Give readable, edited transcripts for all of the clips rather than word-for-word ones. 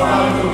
Senhor.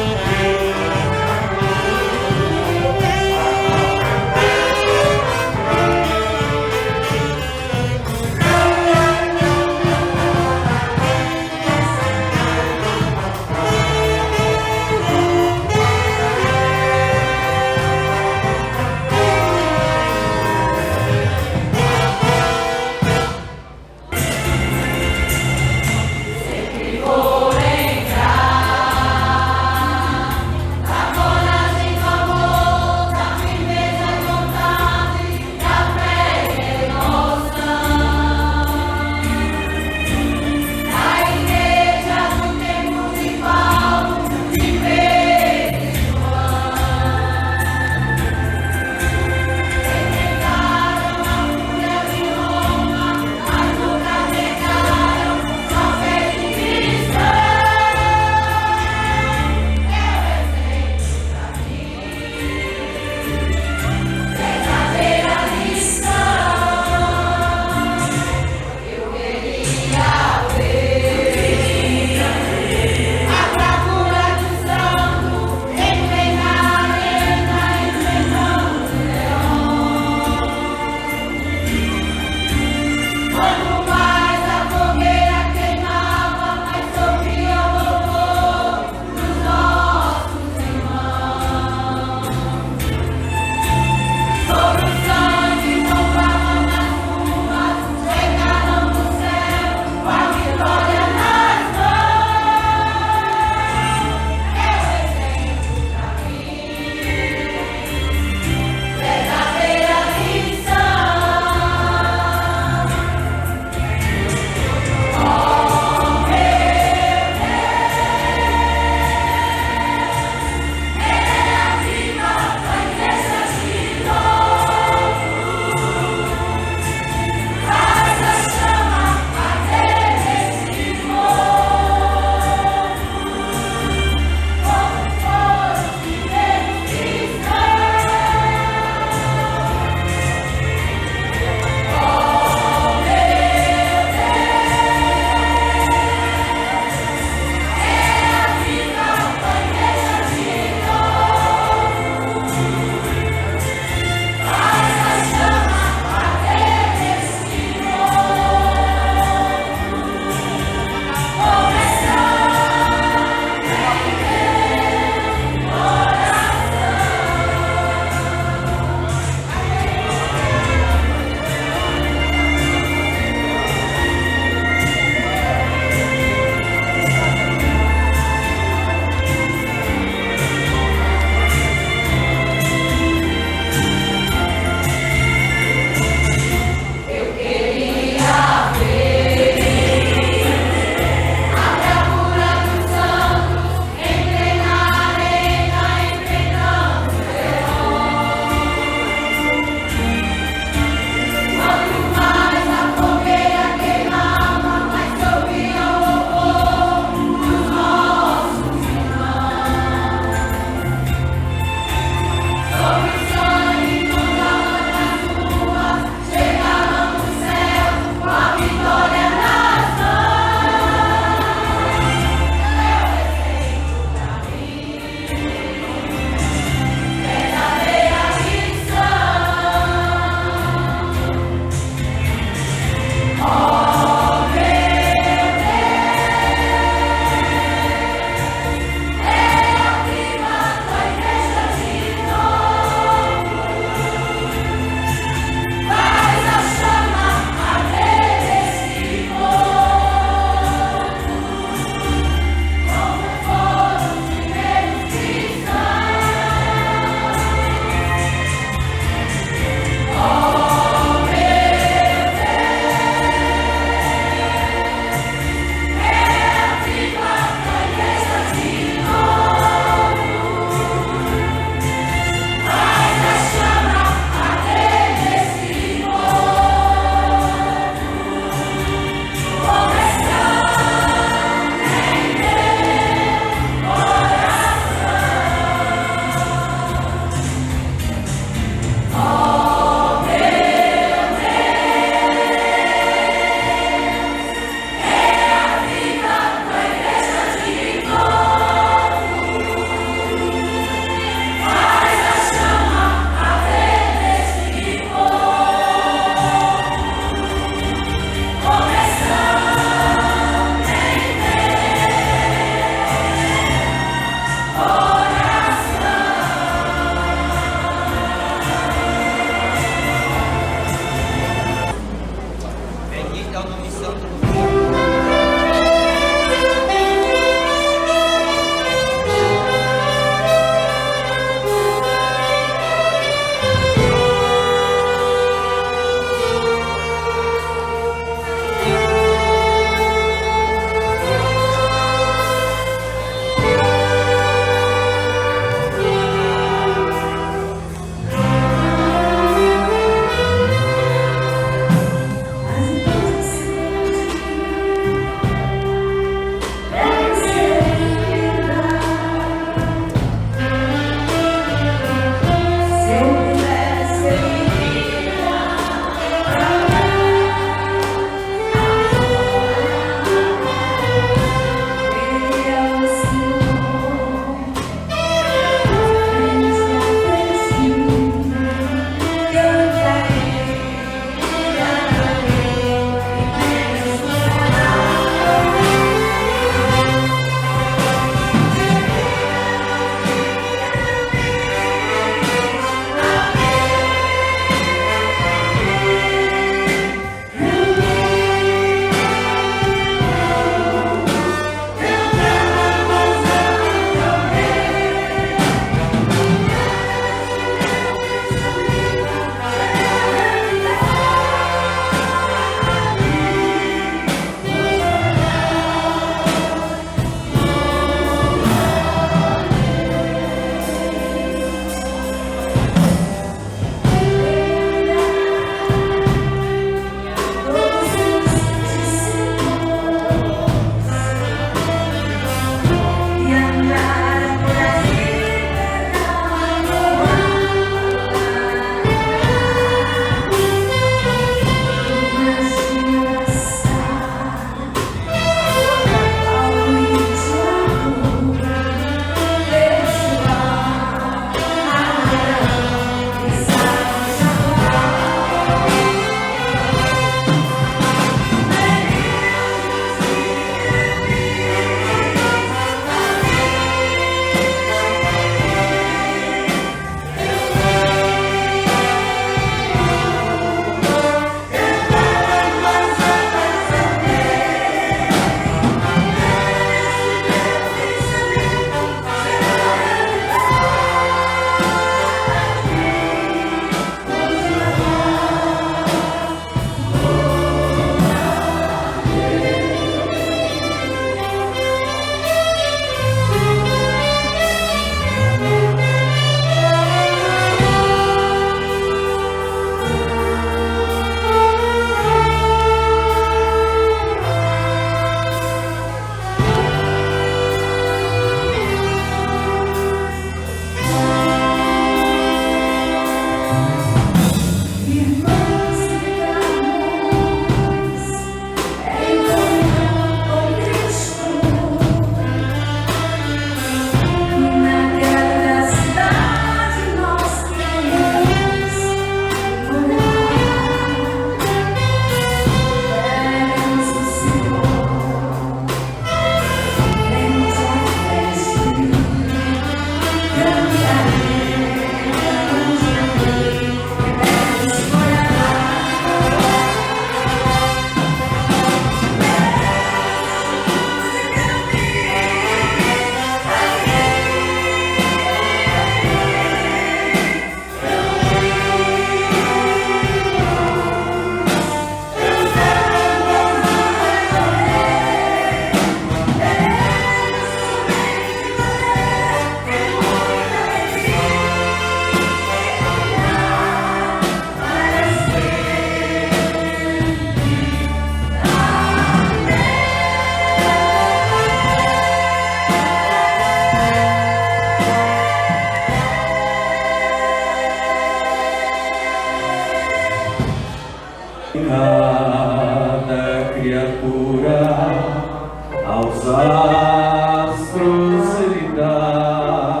aos astros ele dá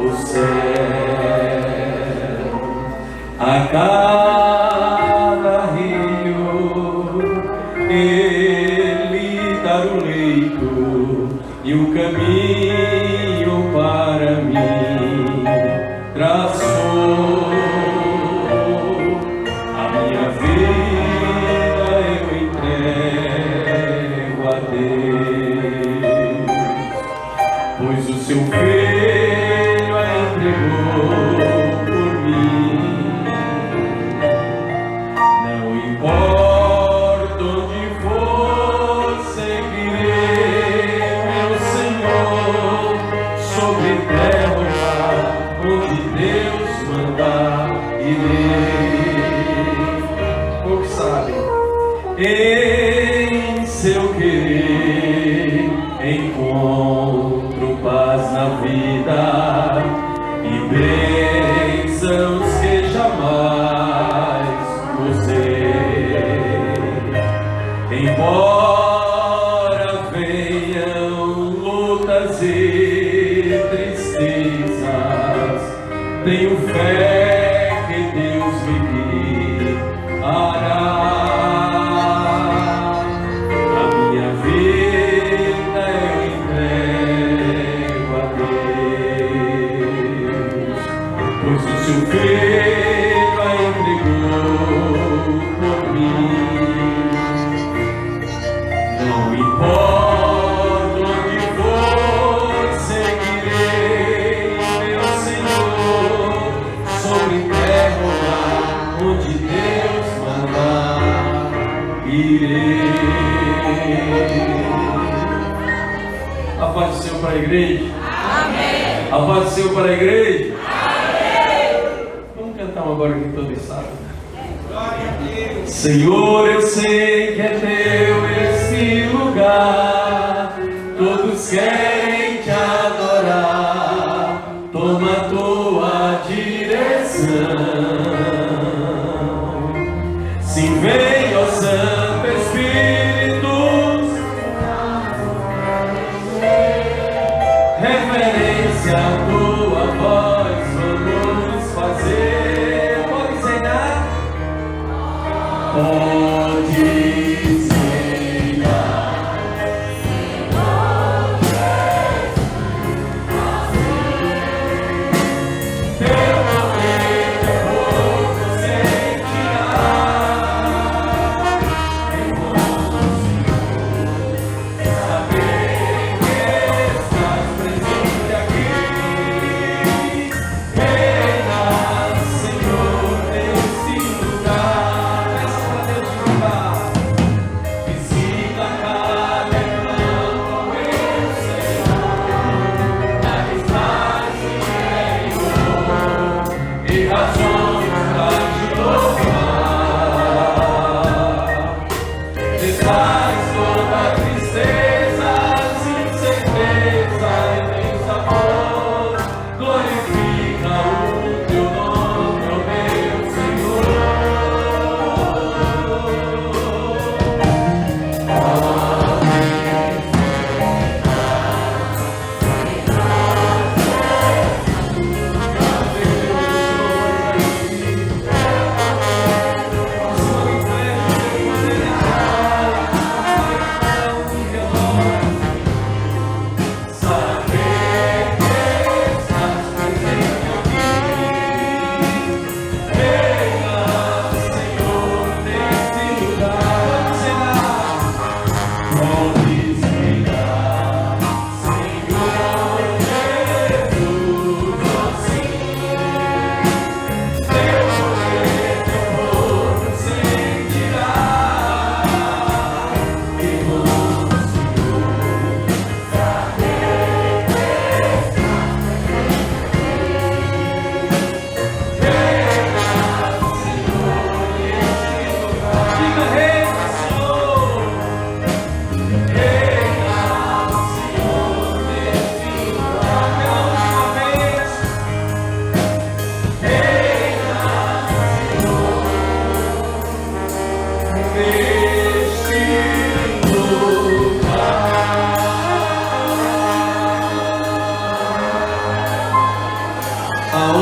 o céu, a cada rio ele dá o leito e o caminho para mim traçou. A minha vida eu entrego a Deus, pois o seu filho a entregou por mim. Não importa onde for, seguirei meu Senhor, sobre terra onde Deus mandar irei. Poucos sabem, em seu querer encontro paz na vida e bênçãos que jamais gozei. Embora venham lutas e tristezas, tenho fé que Deus me guiará. A minha vida eu entrego a Deus, pois o seu filho a entregou por mim. Não importa onde for, seguirei meu Senhor, sobre terra onde Deus mandar irei. A paz do Senhor para a igreja. Amém. A paz do Senhor para a igreja. Amém. Vamos cantar uma agora que todos sabem. Senhor, eu sei que é teu esse lugar, todos querem te adorar, toma a tua direção. Sim, vem, ó Santo Espírito, reverência à tua voz, vamos fazer. Pode ensinar? Pode ensinar. Teu poder é pouco sentirá. Em nosso Senhor, saber que estás presente aqui. Reina, Senhor, nesse lugar. Peça para Deus te levar.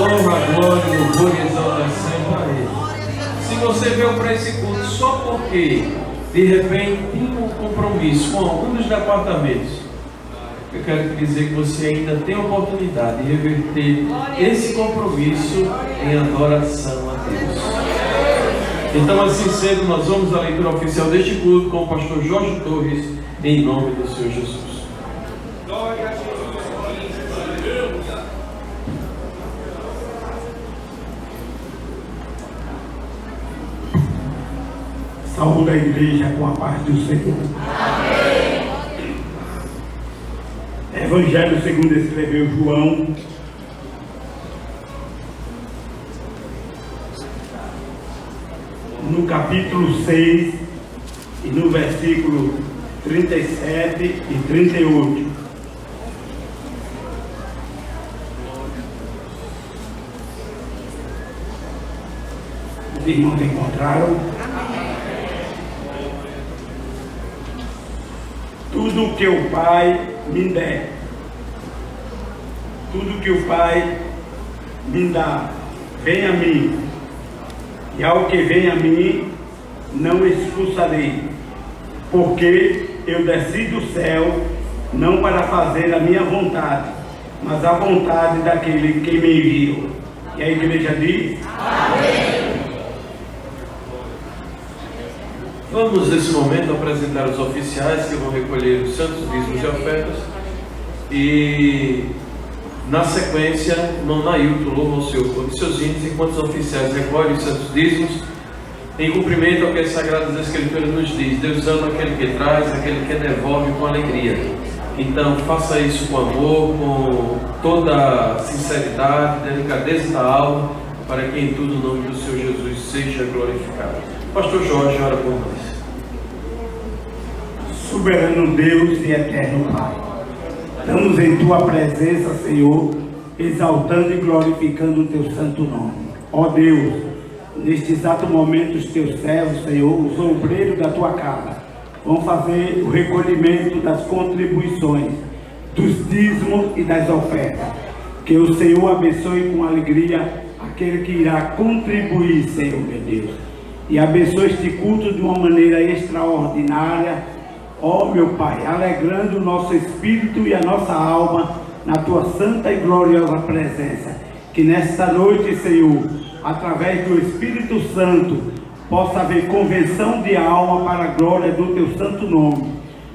honra, glória, louvor e exaltação para Ele. Se você veio para esse culto só porque de repente tem um compromisso com algum dos departamentos, eu quero te dizer que você ainda tem a oportunidade de reverter esse compromisso em adoração a Deus. Então, assim sendo, nós vamos à leitura oficial deste culto com o pastor Jorge Torres, em nome do Senhor Jesus. Glória a Jesus. Saúde a igreja com a paz do Senhor. Amém. Evangelho segundo escreveu João. No capítulo 6 e no versículo 37 e 38. Os irmãos encontraram? Tudo que o Pai me der, tudo que o Pai me dá, vem a mim, e ao que vem a mim, não expulsarei, porque eu desci do céu, não para fazer a minha vontade, mas a vontade daquele que me enviou. E a igreja diz: Amém. Vamos nesse momento apresentar os oficiais que vão recolher os santos dízimos e ofertas. E na sequência, irmão Nailton louva o Senhor por seus hinos, enquanto os oficiais recolhem os santos dízimos, em cumprimento ao que as Sagradas Escrituras nos diz: Deus ama aquele que traz, aquele que devolve com alegria. Então faça isso com amor, com toda sinceridade, delicadeza da alma, para que em tudo o nome do Senhor Jesus seja glorificado. Pastor Jorge, ora por nós. Soberano Deus e eterno Pai, estamos em Tua presença, Senhor, exaltando e glorificando o Teu santo nome. Ó Deus, neste exato momento, os Teus servos, Senhor, os obreiros da Tua casa, vão fazer o recolhimento das contribuições, dos dízimos e das ofertas. Que o Senhor abençoe com alegria aquele que irá contribuir, Senhor, meu Deus. E abençoe este culto de uma maneira extraordinária, ó meu Pai, alegrando o nosso espírito e a nossa alma na Tua santa e gloriosa presença. Que nesta noite, Senhor, através do Espírito Santo, possa haver convenção de alma para a glória do Teu santo nome.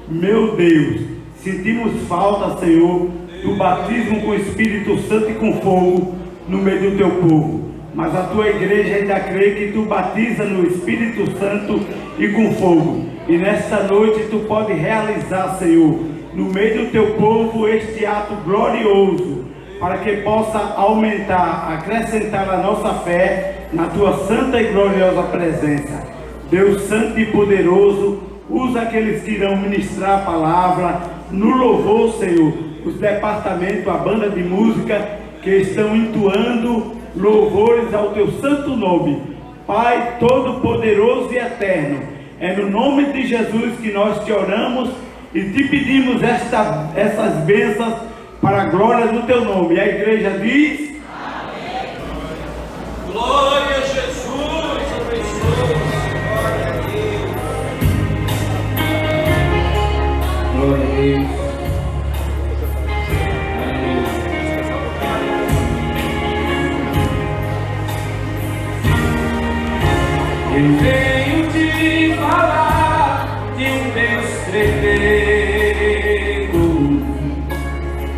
Meu Deus, sentimos falta, Senhor, do batismo com o Espírito Santo e com fogo no meio do Teu povo. Mas a Tua igreja ainda crê que Tu batiza no Espírito Santo e com fogo. E nesta noite Tu pode realizar, Senhor, no meio do Teu povo este ato glorioso, para que possa aumentar, acrescentar a nossa fé na Tua santa e gloriosa presença. Deus santo e poderoso, usa aqueles que irão ministrar a palavra, no louvor, Senhor, os departamentos, a banda de música, que estão entoando louvores ao Teu santo nome. Pai todo-poderoso e eterno, é no nome de Jesus que nós te oramos e te pedimos essas bênçãos para a glória do Teu nome. E a igreja diz: Amém. Glória a Jesus. Abençoe. Glória a Deus. Glória a Deus. Eu venho te falar de um Deus tremendo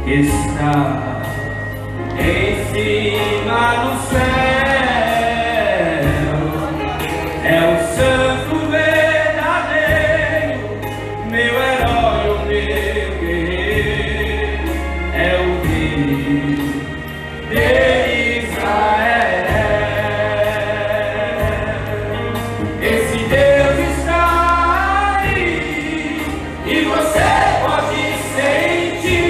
que está em cima do céu. É o santo verdadeiro, meu herói, o meu guerreiro, é o Rei de Israel. Esse Deus está aí e você pode sentir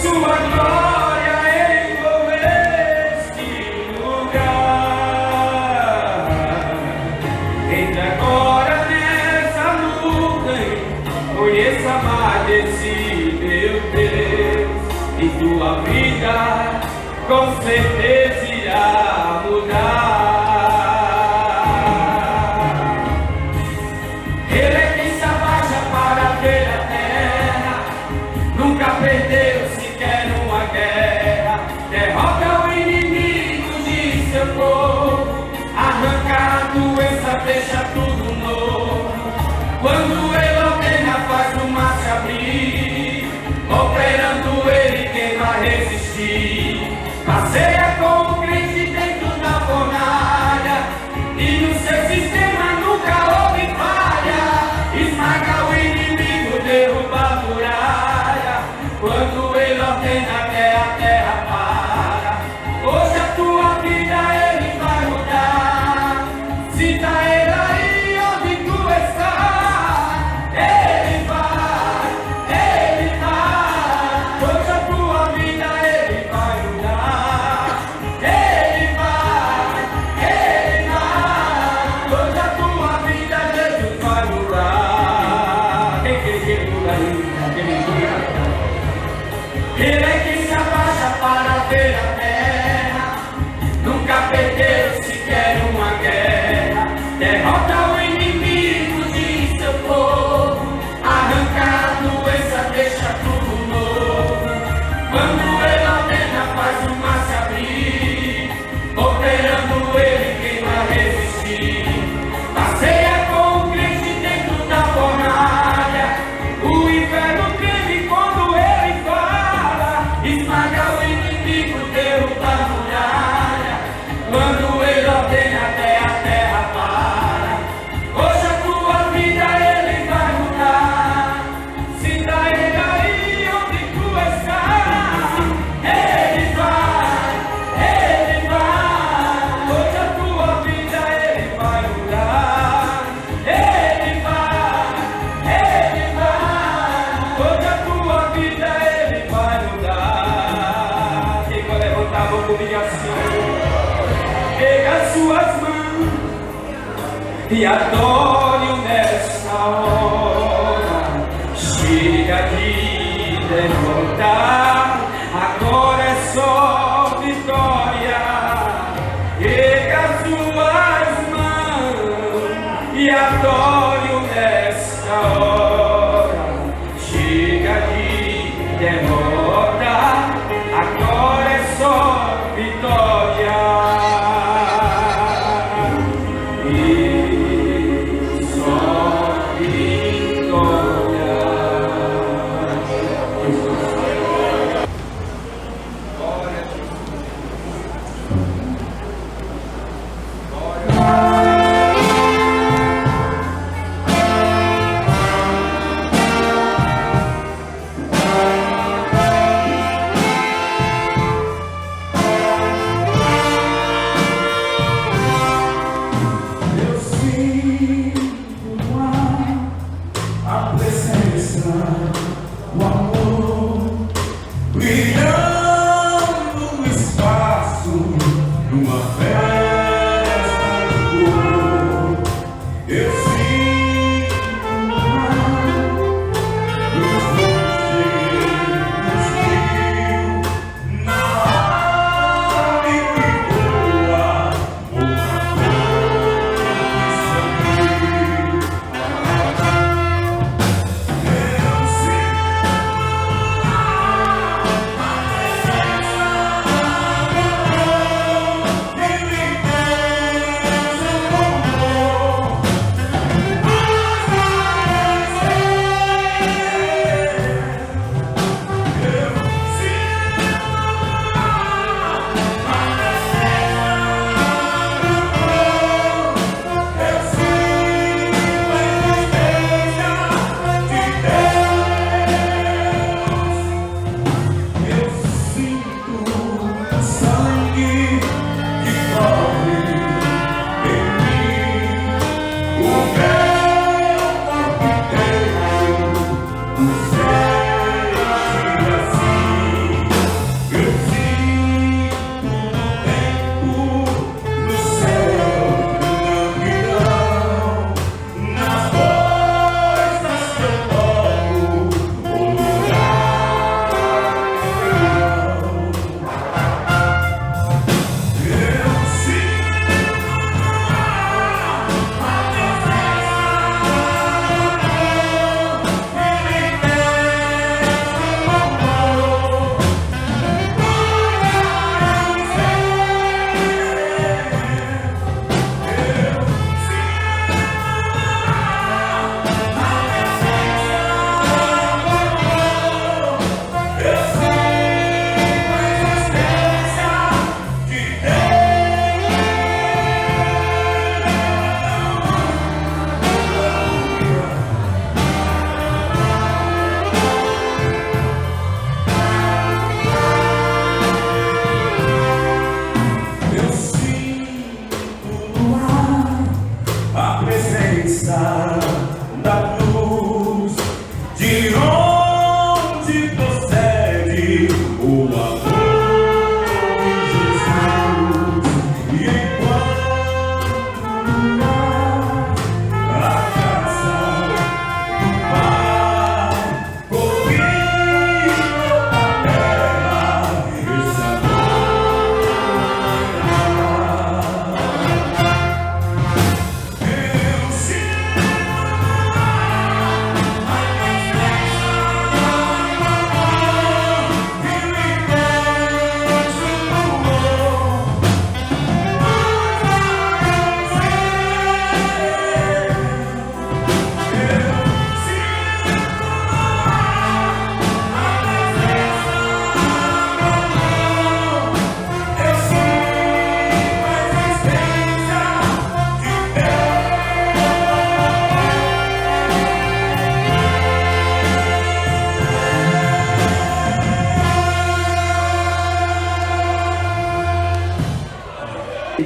sua glória envolver. com certeza irá mudar. Ele é quem se abaixa para ver a terra, nunca perdeu sequer uma guerra, derrota o inimigo de seu povo, arranca a doença, deixa tudo novo. Quando ele ordena, faz o mar se abrir, operando ele, quem vai resistir? Passeia com o crente dentro da fornalha, e no seu sistema nunca houve falha. Esmaga o inimigo, derruba a muralha, quando ele ordena até a terra para. Hoje a tua vida ele vai mudar, cita ele aí onde tu está. Ele vai, hoje a tua vida ele vai mudar. Ele vai, hoje a tua vida Jesus vai mudar. Quem quer que ele muda aí? Ele é quem se abaixa para ver a terra, nunca perdeu sequer uma guerra, derrota o inimigo de seu povo, arranca a doença, deixa tudo novo. Quando ele ordena, faz o mar se abrir, operando ele, quem vai resistir? Passeia com o crente dentro da fornalha, o inferno treme quando ele fala, esmaga o inimigo, derruba a muralha, quando ele ordena até a terra para. Hoje a tua vida ele vai mudar, cita ele aí onde tu estás. Ele vai, hoje a tua vida ele vai mudar. Ele vai, hoje a tua vida ele vai mudar. Quem vai levantar a mão comigo assim? Pega as suas mãos e adore-o nessa hora. Chega de derrotar, agora é só vitória. Pega as suas mãos e adore-o nessa hora. Chega de derrotar, agora é só vitória. E só vitória. Eu sinto a presença, o amor brilhando no espaço, numa festa de cor. Eu sinto os cheios na ave que voa, uma eu sinto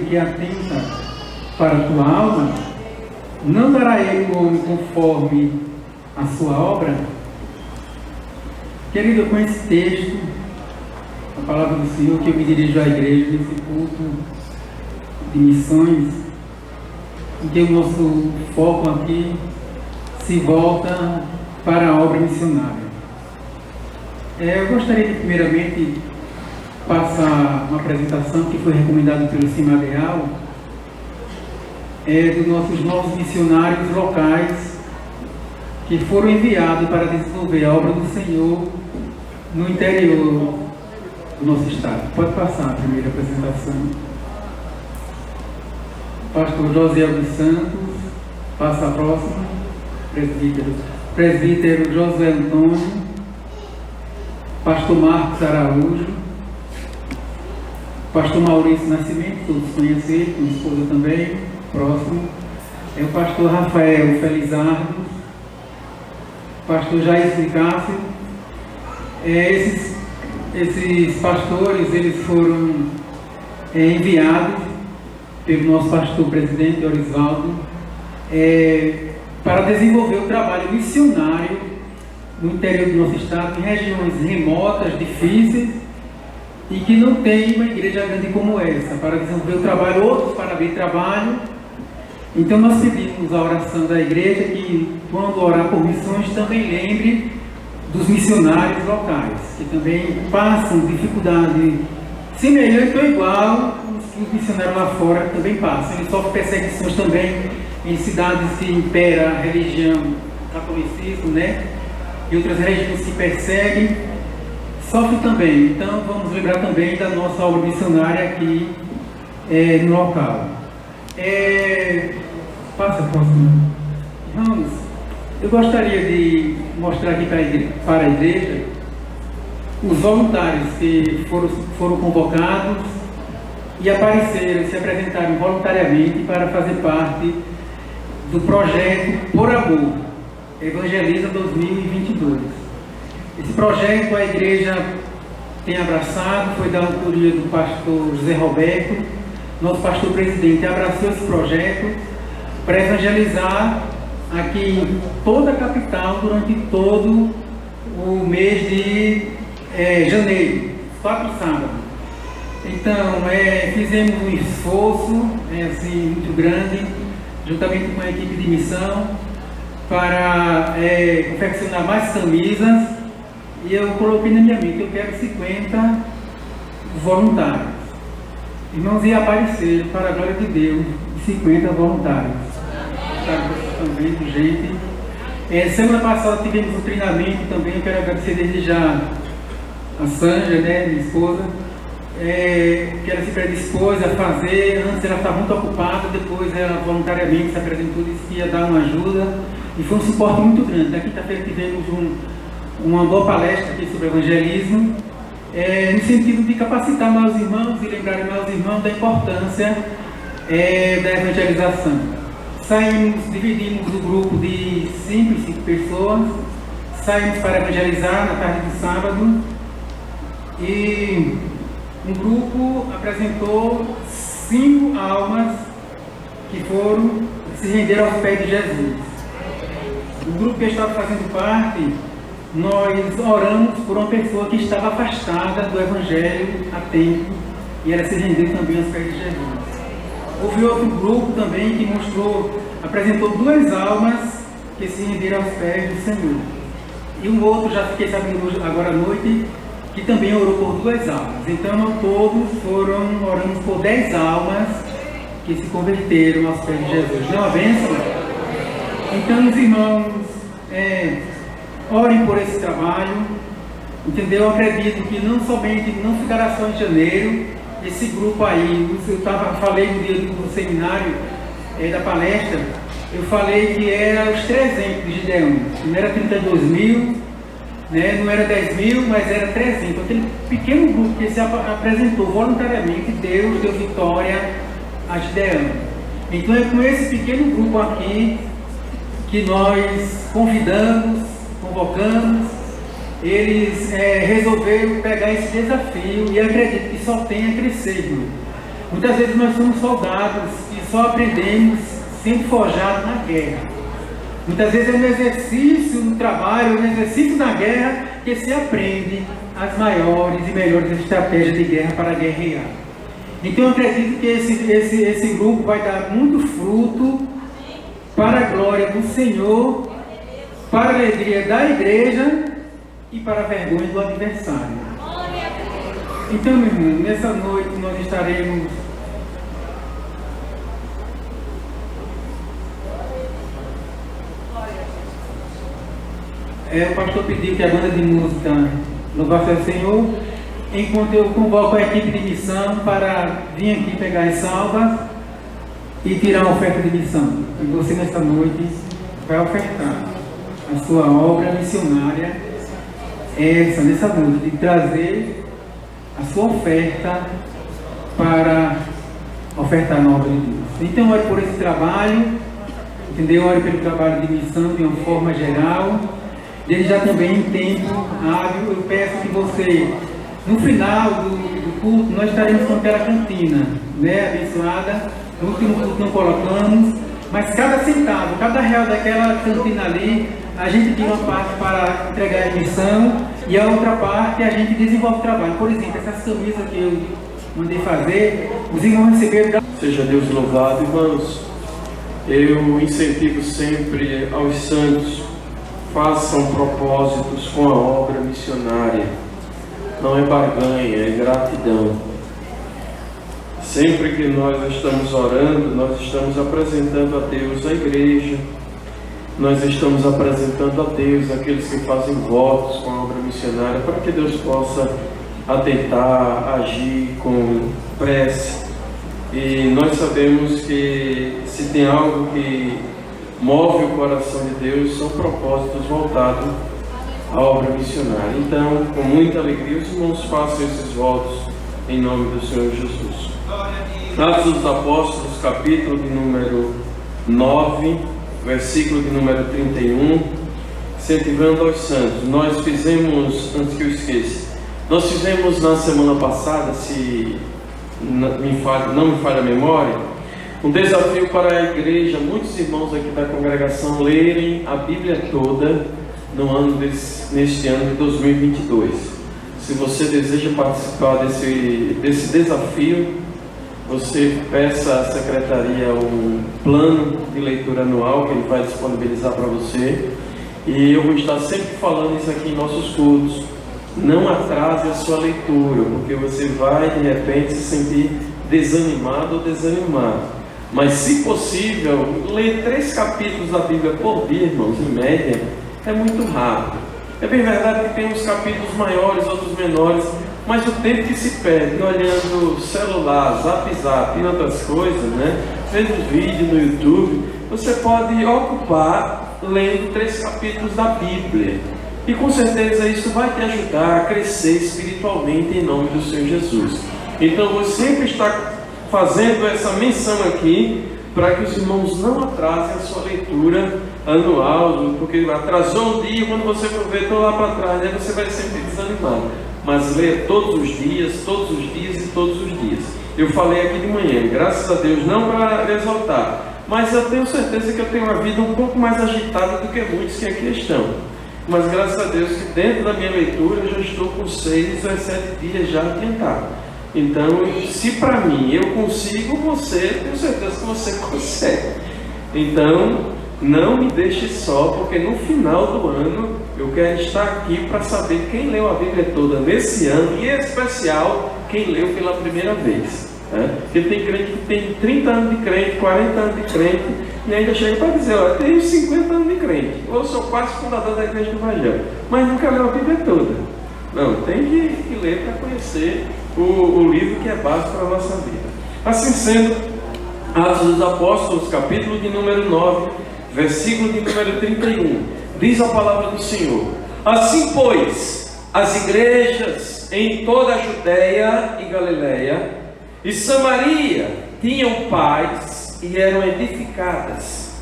que atenta para a tua alma, não dará ele o homem conforme a sua obra? Querido, com esse texto, a palavra do Senhor, que eu me dirijo à igreja nesse culto de missões, em que o nosso foco aqui se volta para a obra missionária. Eu gostaria de primeiramente passar uma apresentação que foi recomendada pelo Cimadeal, dos nossos novos missionários locais que foram enviados para desenvolver a obra do Senhor no interior do nosso estado. Pode passar a primeira apresentação. Pastor José dos Santos, passa a próxima. Presbítero José Antônio, Pastor Marcos Araújo, Pastor Maurício Nascimento, todos conheceram, minha esposa também, próximo. É o Pastor Rafael Felizardo, Pastor Jair Cássio. Esses pastores, eles foram enviados pelo nosso pastor presidente Orisvaldo para desenvolver o trabalho missionário no interior do nosso estado, em regiões remotas, difíceis, e que não tem uma igreja grande como essa, para desenvolver o trabalho, outros para abrir trabalho. Então nós pedimos a oração da igreja que, quando orar por missões, também lembre dos missionários locais, que também passam dificuldade semelhante ou igual que os missionários lá fora também passam. Eles sofrem perseguições também em cidades que impera a religião catolicismo, né? E outras religiões se perseguem, sofrem também. Então vamos lembrar também da nossa obra missionária aqui no local. Passa a próxima. Vamos. Eu gostaria de mostrar aqui para a igreja os voluntários que foram convocados e apareceram, se apresentaram voluntariamente para fazer parte do projeto Por Amor, Evangeliza 2022. Esse projeto a igreja tem abraçado, foi da autoria do pastor José Roberto, nosso pastor presidente abraçou esse projeto para evangelizar aqui em toda a capital durante todo o mês de janeiro, 4 sábados. Então, fizemos um esforço muito grande, juntamente com a equipe de missão, para confeccionar mais camisas, e eu coloquei na minha mente, eu quero 50 voluntários. Irmãos, ia aparecer, para a glória de Deus, 50 voluntários. Também, gente. Semana passada tivemos um treinamento também, eu quero agradecer desde já a Sanja, né, minha esposa, que ela se predispôs a fazer. Antes ela estava muito ocupada, depois ela voluntariamente se apresentou e disse que ia dar uma ajuda, e foi um suporte muito grande. Na quinta-feira tivemos uma boa palestra aqui sobre evangelismo, no sentido de capacitar mais os irmãos e lembrar mais os irmãos da importância da evangelização. Dividimos o grupo de 5 pessoas, saímos para evangelizar na tarde de sábado, e um grupo apresentou 5 almas que se renderam aos pés de Jesus. O grupo que eu estava fazendo parte, nós oramos por uma pessoa que estava afastada do Evangelho há tempo, e ela se rendeu também aos pés de Jesus. Houve outro grupo também que apresentou 2 almas que se renderam aos pés do Senhor. E um outro, já fiquei sabendo agora à noite, que também orou por 2 almas. Então, ao todos oramos por 10 almas que se converteram aos pés de Jesus. Não é uma bênção? Então, os irmãos, orem por esse trabalho, entendeu? Eu acredito que não ficará só em janeiro. Esse grupo aí, falei no dia do seminário, da palestra, eu falei que era os 300 de Gideão. Não era 32 mil, né? Não era 10 mil, mas era 300. Aquele pequeno grupo que se apresentou voluntariamente, Deus deu vitória a Gideão. Então é com esse pequeno grupo aqui que nós convocamos, eles resolveram pegar esse desafio, e acredito que só tem a crescer, irmão. Muitas vezes nós somos soldados e só aprendemos sendo forjados na guerra. Muitas vezes é no exercício, no trabalho, no exercício na guerra que se aprende as maiores e melhores estratégias de guerra para guerrear. Então eu acredito que esse grupo vai dar muito fruto para a glória do Senhor, para a alegria da igreja e para a vergonha do adversário. Então, meu irmão, nessa noite nós estaremos o pastor pediu que a banda de música louvasse ao Senhor, enquanto eu convoco a equipe de missão para vir aqui pegar as salvas e tirar a oferta de missão. E você nesta noite vai ofertar a sua obra missionária, nessa noite, de trazer a sua oferta para ofertar na obra de Deus. Então ore por esse trabalho, entendeu? Ore pelo trabalho de missão de uma forma geral. Desde já também em tempo hábil, eu peço que você, no final do culto, nós estaremos com aquela cantina, né, abençoada. No último culto não colocamos, mas cada centavo, cada real daquela cantina ali, a gente tem uma parte para entregar a missão e a outra parte a gente desenvolve o trabalho. Por exemplo, essas camisas que eu mandei fazer, os irmãos receberam. Seja Deus louvado, irmãos. Eu incentivo sempre aos santos: façam propósitos com a obra missionária. Não é barganha, é gratidão. Sempre que nós estamos orando, nós estamos apresentando a Deus a igreja, nós estamos apresentando a Deus aqueles que fazem votos com a obra missionária, para que Deus possa atentar, agir com prece. E nós sabemos que se tem algo que move o coração de Deus, são propósitos voltados à obra missionária. Então, com muita alegria, os irmãos façam esses votos em nome do Senhor Jesus. Atos dos Apóstolos, capítulo de número 9, versículo de número 31, incentivando aos santos. Nós fizemos, antes que eu esqueça, nós fizemos na semana passada, se não me falha a memória, um desafio para a igreja, muitos irmãos aqui da congregação lerem a Bíblia toda neste ano de 2022. Se você deseja participar desse desafio, você peça à secretaria um plano de leitura anual que ele vai disponibilizar para você. E eu vou estar sempre falando isso aqui em nossos cultos. Não atrase a sua leitura, porque você vai de repente se sentir desanimado ou desanimado. Mas, se possível, ler 3 capítulos da Bíblia por dia, irmãos, em média, é muito rápido. É bem verdade que tem uns capítulos maiores, outros menores, mas o tempo que se perde olhando celular, zap e outras coisas, né? Vendo vídeo no YouTube, você pode ocupar lendo 3 capítulos da Bíblia. E com certeza isso vai te ajudar a crescer espiritualmente em nome do Senhor Jesus. Então eu vou sempre estar fazendo essa menção aqui para que os irmãos não atrasem a sua leitura anual, porque atrasou um dia, quando você for ver, estou lá para trás, aí você vai sempre desanimado. Mas leia todos os dias e todos os dias. Eu falei aqui de manhã, graças a Deus, não para exaltar, mas eu tenho certeza que eu tenho uma vida um pouco mais agitada do que muitos que aqui estão. Mas graças a Deus que dentro da minha leitura eu já estou com 6 a 7 dias já adiantado. Então, se para mim eu consigo, você, tenho certeza que você consegue. Então, não me deixe só, porque no final do ano eu quero estar aqui para saber quem leu a Bíblia toda nesse ano, e em especial quem leu pela primeira vez. Porque tem crente que tem 30 anos de crente, 40 anos de crente, e ainda chega para dizer: olha, tenho 50 anos de crente, ou sou quase fundador da igreja do Evangelho, mas nunca leu a Bíblia toda. Não, tem que ler para conhecer o livro que é base para a nossa vida. Assim sendo, Atos dos Apóstolos, capítulo de número 9, versículo de número 31, diz a palavra do Senhor: assim, pois, as igrejas em toda a Judéia e Galiléia e Samaria tinham paz e eram edificadas,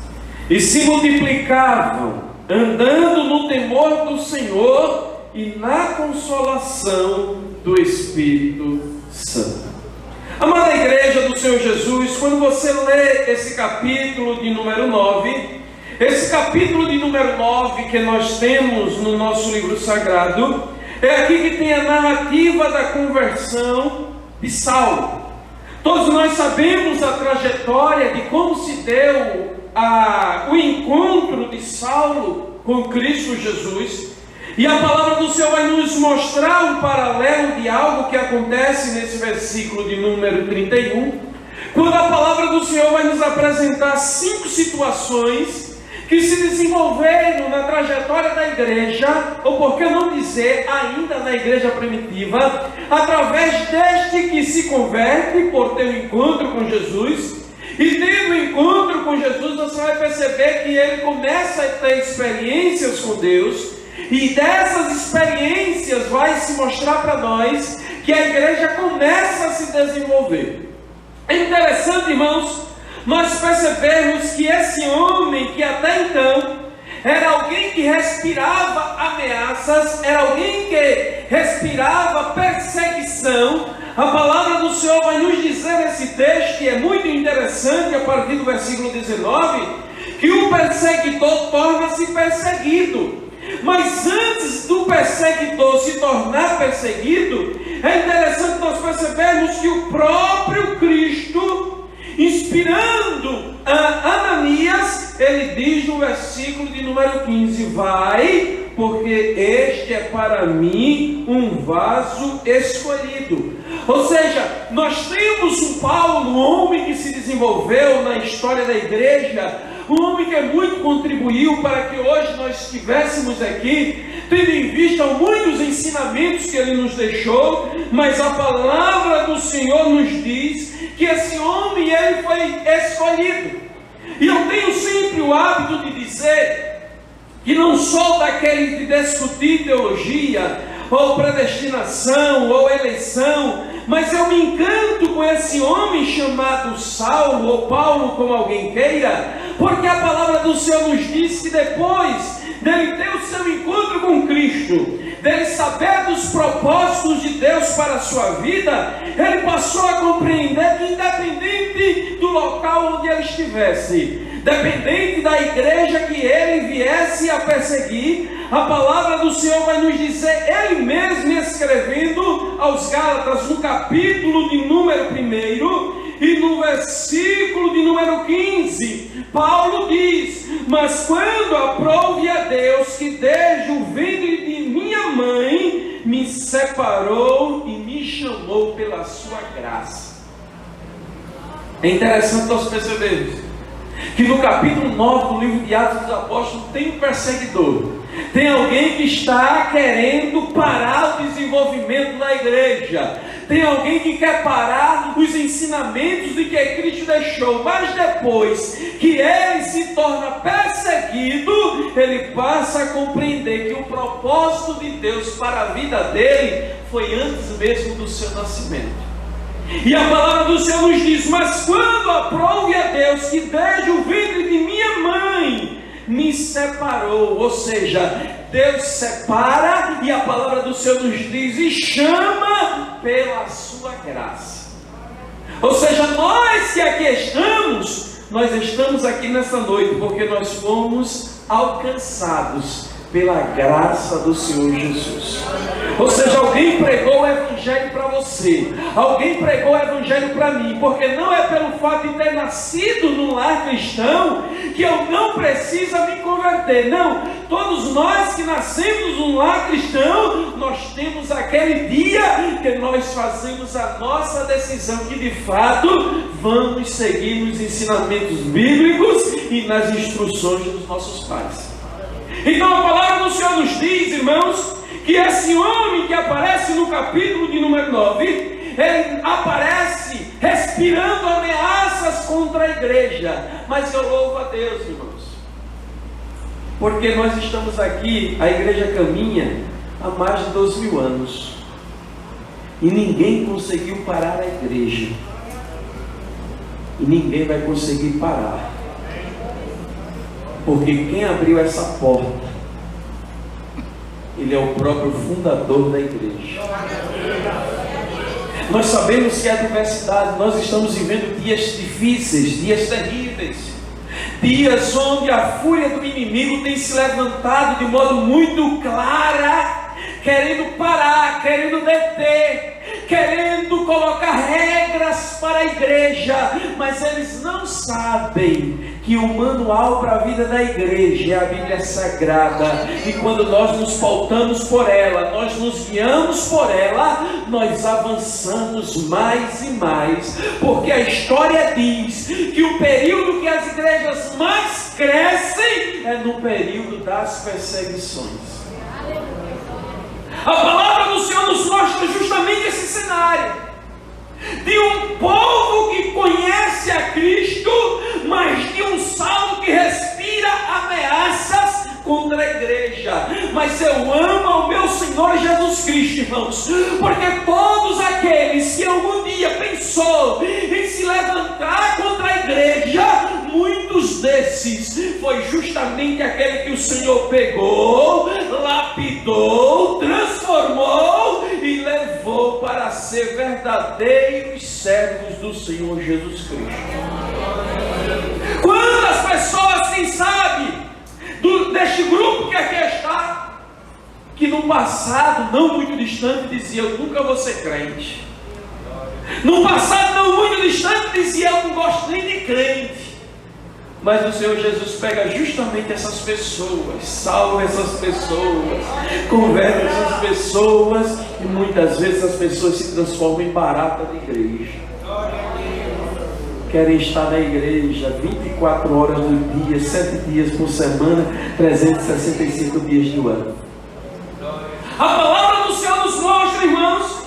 e se multiplicavam, andando no temor do Senhor e na consolação do Espírito Santo. Amada igreja do Senhor Jesus, quando você lê esse capítulo de número 9, esse capítulo de número 9 que nós temos no nosso livro sagrado, é aqui que tem a narrativa da conversão de Saulo. Todos nós sabemos a trajetória de como se deu o encontro de Saulo com Cristo Jesus. E a palavra do Senhor vai nos mostrar um paralelo de algo que acontece nesse versículo de número 31, quando a palavra do Senhor vai nos apresentar 5 situações que se desenvolveram na trajetória da igreja, ou por que não dizer, ainda na igreja primitiva, através deste que se converte por ter um encontro com Jesus. E tendo um encontro com Jesus, você vai perceber que ele começa a ter experiências com Deus, e dessas experiências vai se mostrar para nós que a igreja começa a se desenvolver. É interessante, irmãos, nós percebemos que esse homem, que até então era alguém que respirava ameaças, era alguém que respirava perseguição, a palavra do Senhor vai nos dizer nesse texto, que é muito interessante, a partir do versículo 19, que o perseguidor torna-se perseguido. Mas antes do perseguidor se tornar perseguido, é interessante nós percebermos que o próprio Cristo, inspirando a Ananias, ele diz no versículo de número 15: vai, porque este é para mim um vaso escolhido. Ou seja, nós temos um Paulo, um homem que se desenvolveu na história da igreja, um homem que muito contribuiu para que hoje nós estivéssemos aqui, tendo em vista muitos ensinamentos que ele nos deixou, mas a palavra do Senhor nos diz que esse homem, ele foi escolhido. E eu tenho sempre o hábito de dizer que não sou daquele de discutir teologia, ou predestinação, ou eleição, mas eu me encanto com esse homem chamado Saulo, ou Paulo, como alguém queira, porque a palavra do Senhor nos diz que depois dele ter o seu encontro com Cristo, dele saber dos propósitos de Deus para a sua vida, ele passou a compreender que independente do local onde ele estivesse, dependente da igreja que ele viesse a perseguir, a palavra do Senhor vai nos dizer, ele mesmo escrevendo aos Gálatas, no capítulo de número 1 e no versículo de número 15, Paulo diz: mas quando aprouve a Deus que desde o ventre de minha mãe me separou e me chamou pela sua graça. É interessante nós percebermos que no capítulo 9 do livro de Atos dos Apóstolos tem um perseguidor, tem alguém que está querendo parar o desenvolvimento da igreja, tem alguém que quer parar os ensinamentos de que Cristo deixou, mas depois que ele se torna perseguido, ele passa a compreender que o propósito de Deus para a vida dele foi antes mesmo do seu nascimento. E a palavra do Senhor nos diz: mas quando aprouve a Deus que desde o ventre de minha mãe me separou, ou seja, Deus separa, e a palavra do Senhor nos diz: e chama pela sua graça. Ou seja, nós que aqui estamos, nós estamos aqui nessa noite porque nós fomos alcançados pela graça do Senhor Jesus. Ou seja, alguém pregou o evangelho para você, alguém pregou o evangelho para mim, porque não é pelo fato de ter nascido num lar cristão que eu não preciso me converter. Não, todos nós que nascemos num lar cristão, nós temos aquele dia que nós fazemos a nossa decisão que de fato vamos seguir nos ensinamentos bíblicos e nas instruções dos nossos pais. Então a palavra do Senhor nos diz, irmãos, que esse homem que aparece no capítulo de número 9, ele aparece respirando ameaças contra a igreja. Mas eu louvo a Deus, irmãos, porque nós estamos aqui, a igreja caminha há mais de 2000 anos, e ninguém conseguiu parar a igreja, e ninguém vai conseguir parar, porque quem abriu essa porta, ele é o próprio fundador da igreja. Nós sabemos que a adversidade, nós estamos vivendo dias difíceis, dias terríveis, dias onde a fúria do inimigo tem se levantado de modo muito claro, querendo parar, querendo deter, querendo colocar regras para a igreja, mas eles não sabem que o manual para a vida da igreja é a Bíblia Sagrada, e quando nós nos pautamos por ela, nós nos guiamos por ela, nós avançamos mais e mais, porque a história diz que o período que as igrejas mais crescem é no período das perseguições. A palavra do Senhor nos mostra justamente esse cenário de um povo que conhece a Cristo, mas de um Saulo que respira ameaças contra a igreja. Mas eu amo ao meu Senhor Jesus Cristo, irmãos, porque todos aqueles que algum dia pensou em se levantar contra a igreja, muitos desses foi justamente aquele que o Senhor pegou, lapidou, transformou e levou para ser verdadeiros servos do Senhor Jesus Cristo. Quantas pessoas, quem sabe, deste grupo que aqui está, que no passado não muito distante dizia: eu nunca vou ser crente. No passado não muito distante dizia: eu não gosto nem de crente. Mas o Senhor Jesus pega justamente essas pessoas, salva essas pessoas, converte essas pessoas, e muitas vezes as pessoas se transformam em barata de igreja. Querem estar na igreja 24 horas do dia, 7 dias por semana, 365 dias do ano. A palavra do Senhor nos mostra, irmãos,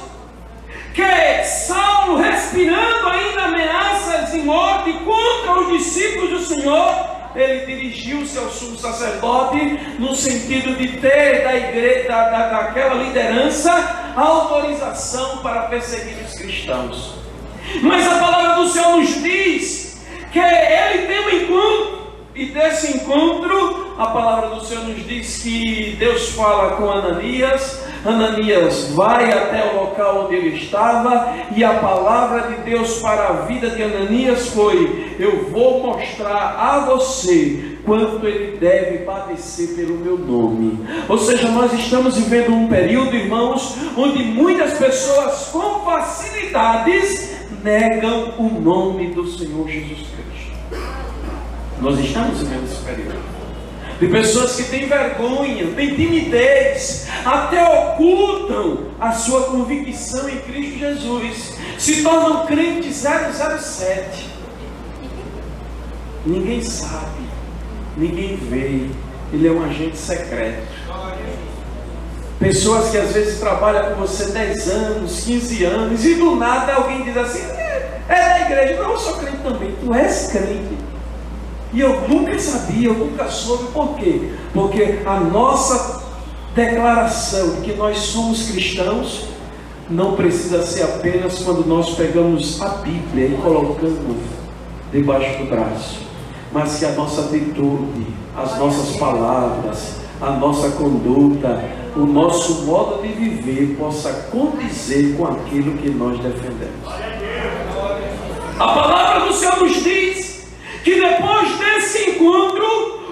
que Saulo, respirando ainda ameaças de morte contra os discípulos do Senhor, ele dirigiu-se ao sumo sacerdote no sentido de ter da igreja, daquela liderança, a autorização para perseguir os cristãos. Mas a palavra do Senhor nos diz que ele tem um encontro, e desse encontro a palavra do Senhor nos diz que Deus fala com Ananias. Ananias vai até o local onde ele estava, e a palavra de Deus para a vida de Ananias foi: eu vou mostrar a você quanto ele deve padecer pelo meu nome. Ou seja, nós estamos vivendo um período, irmãos, onde muitas pessoas com facilidades negam o nome do Senhor Jesus Cristo. Nós estamos vivendo esse período de pessoas que têm vergonha, têm timidez, até ocultam a sua convicção em Cristo Jesus, se tornam crentes 007. Ninguém sabe, ninguém vê, ele é um agente secreto. Pessoas que às vezes trabalham com você 10 anos, 15 anos, e do nada alguém diz assim: é da igreja. Não, eu sou crente também. Tu és crente. E eu nunca sabia, eu nunca soube. Por quê? Porque a nossa declaração de que nós somos cristãos não precisa ser apenas quando nós pegamos a Bíblia e colocamos debaixo do braço, mas que a nossa atitude, as nossas palavras, a nossa conduta, o nosso modo de viver possa condizer com aquilo que nós defendemos. A palavra do Senhor nos diz que depois desse encontro,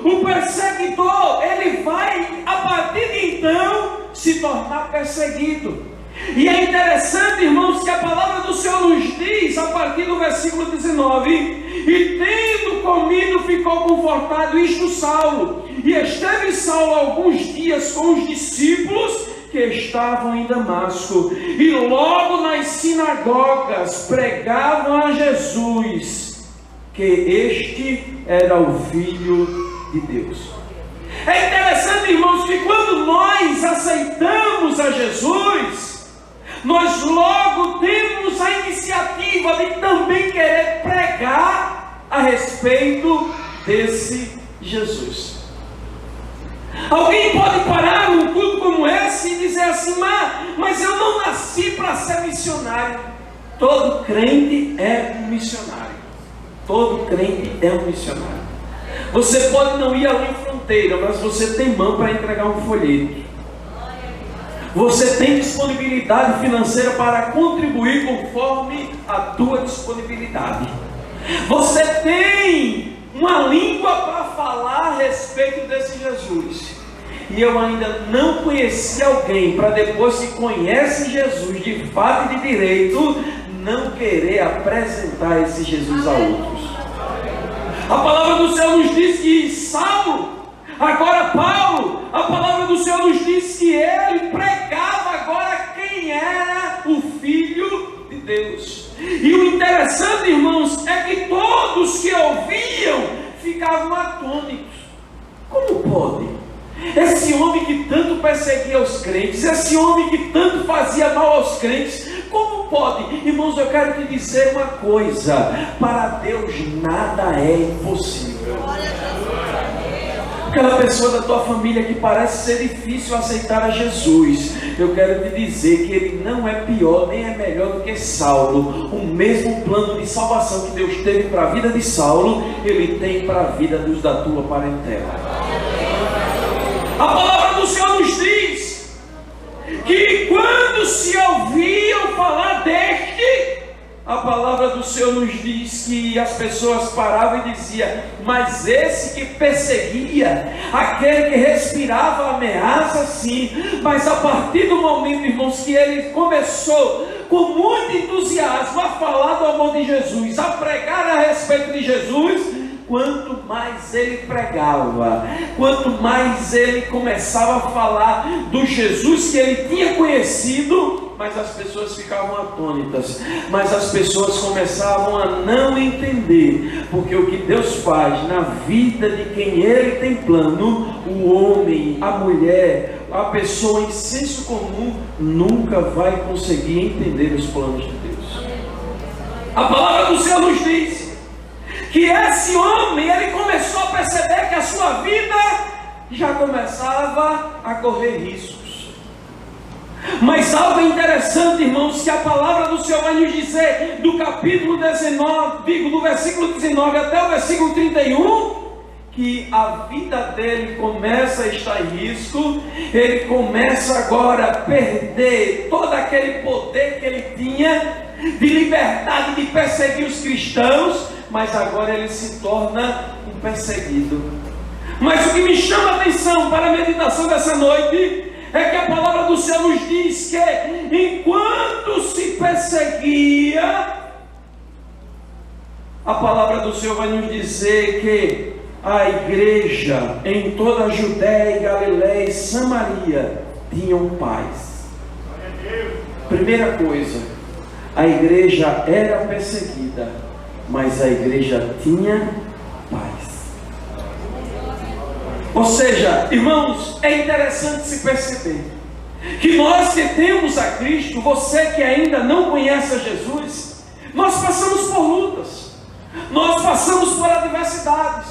o perseguidor, ele vai, a partir de então, se tornar perseguido. E é interessante, irmãos, que a palavra do Senhor nos diz, a partir do versículo 19: e tendo comido, ficou confortado, isto Saulo. E esteve Saulo alguns dias com os discípulos que estavam em Damasco, e logo nas sinagogas pregavam a Jesus que este era o Filho de Deus. É interessante, irmãos, que quando nós aceitamos a Jesus, nós logo temos a iniciativa de também querer pregar a respeito desse Jesus. Alguém pode parar num culto como esse e dizer assim: mas eu não nasci para ser missionário. Todo crente é um missionário. Todo crente é um missionário. Você pode não ir além fronteira, mas você tem mão para entregar um folheto. Você tem disponibilidade financeira para contribuir conforme a tua disponibilidade. Você tem uma língua para falar a respeito desse Jesus. E eu ainda não conheci alguém para depois que conhece Jesus de fato e de direito, não querer apresentar esse Jesus a outros. A palavra do Senhor nos diz que Saulo, agora Paulo, a palavra do Senhor nos diz que ele pregava agora quem era o Filho de Deus. E o interessante, irmãos, é que todos que ouviam ficavam atônitos. Como pode? Esse homem que tanto perseguia os crentes, esse homem que tanto fazia mal aos crentes, como pode? Irmãos, eu quero te dizer uma coisa: para Deus nada é impossível. Aquela pessoa da tua família que parece ser difícil aceitar a Jesus, eu quero te dizer que ele não é pior nem é melhor do que Saulo. O mesmo plano de salvação que Deus teve para a vida de Saulo, ele tem para a vida dos da tua parentela. A palavra do Senhor nos diz que quando se ouviam falar deste, a palavra do Senhor nos diz que as pessoas paravam e diziam: mas esse que perseguia, aquele que respirava ameaça, sim. Mas a partir do momento, irmãos, que ele começou com muito entusiasmo a falar do amor de Jesus, a pregar a respeito de Jesus, quanto mais ele pregava, quanto mais ele começava a falar do Jesus que ele tinha conhecido, mas as pessoas ficavam atônitas, mas as pessoas começavam a não entender, porque o que Deus faz na vida de quem ele tem plano, o homem, a mulher, a pessoa em senso comum nunca vai conseguir entender os planos de Deus. A palavra do Senhor nos diz que esse homem, ele começou a perceber que a sua vida já começava a correr riscos. Mas algo interessante, irmãos, que a palavra do Senhor vai nos dizer do capítulo 19, do versículo 19 até o versículo 31, que a vida dele começa a estar em risco. Ele começa agora a perder todo aquele poder que ele tinha de liberdade de perseguir os cristãos, mas agora ele se torna um perseguido. Mas o que me chama a atenção para a meditação dessa noite é que a palavra do Senhor nos diz que enquanto se perseguia, a palavra do Senhor vai nos dizer que a igreja em toda a Judéia e Galiléia e Samaria tinham paz. Primeira coisa, a igreja era perseguida, mas a igreja tinha paz. Ou seja, irmãos, é interessante se perceber que nós que temos a Cristo, você que ainda não conhece a Jesus, nós passamos por lutas, nós passamos por adversidades,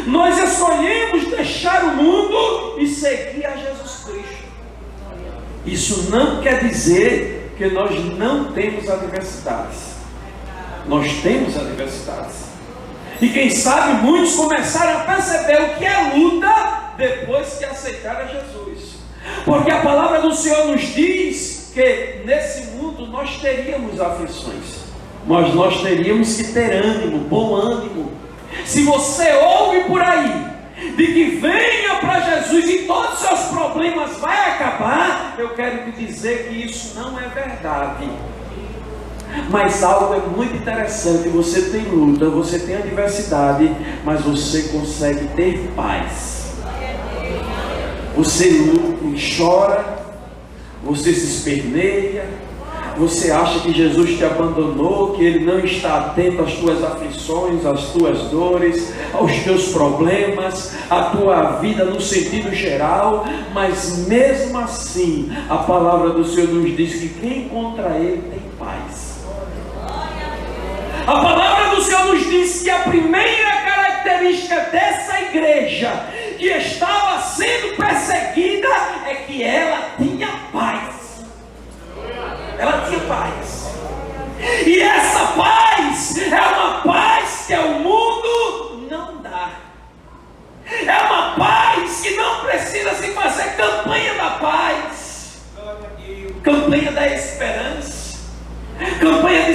nós escolhemos deixar o mundo e seguir a Jesus Cristo. Isso não quer dizer que nós não temos adversidades. Nós temos adversidades. E quem sabe muitos começaram a perceber o que é luta depois que aceitaram a Jesus. Porque a palavra do Senhor nos diz que nesse mundo nós teríamos aflições, mas nós teríamos que ter ânimo, bom ânimo. Se você ouve por aí de que venha para Jesus e todos os seus problemas vai acabar, eu quero te dizer que isso não é verdade. Mas algo é muito interessante: você tem luta, você tem adversidade, mas você consegue ter paz. Você luta e chora, você se esperneia, você acha que Jesus te abandonou, que Ele não está atento às tuas aflições, às tuas dores, aos teus problemas, à tua vida no sentido geral, mas mesmo assim, a palavra do Senhor nos diz que quem contra Ele tem paz. A palavra do Senhor nos diz que a primeira característica dessa igreja que estava sendo perseguida é que ela tinha paz. Ela tinha paz. E essa paz é uma paz que o mundo não dá. É uma paz que não precisa se fazer campanha da paz.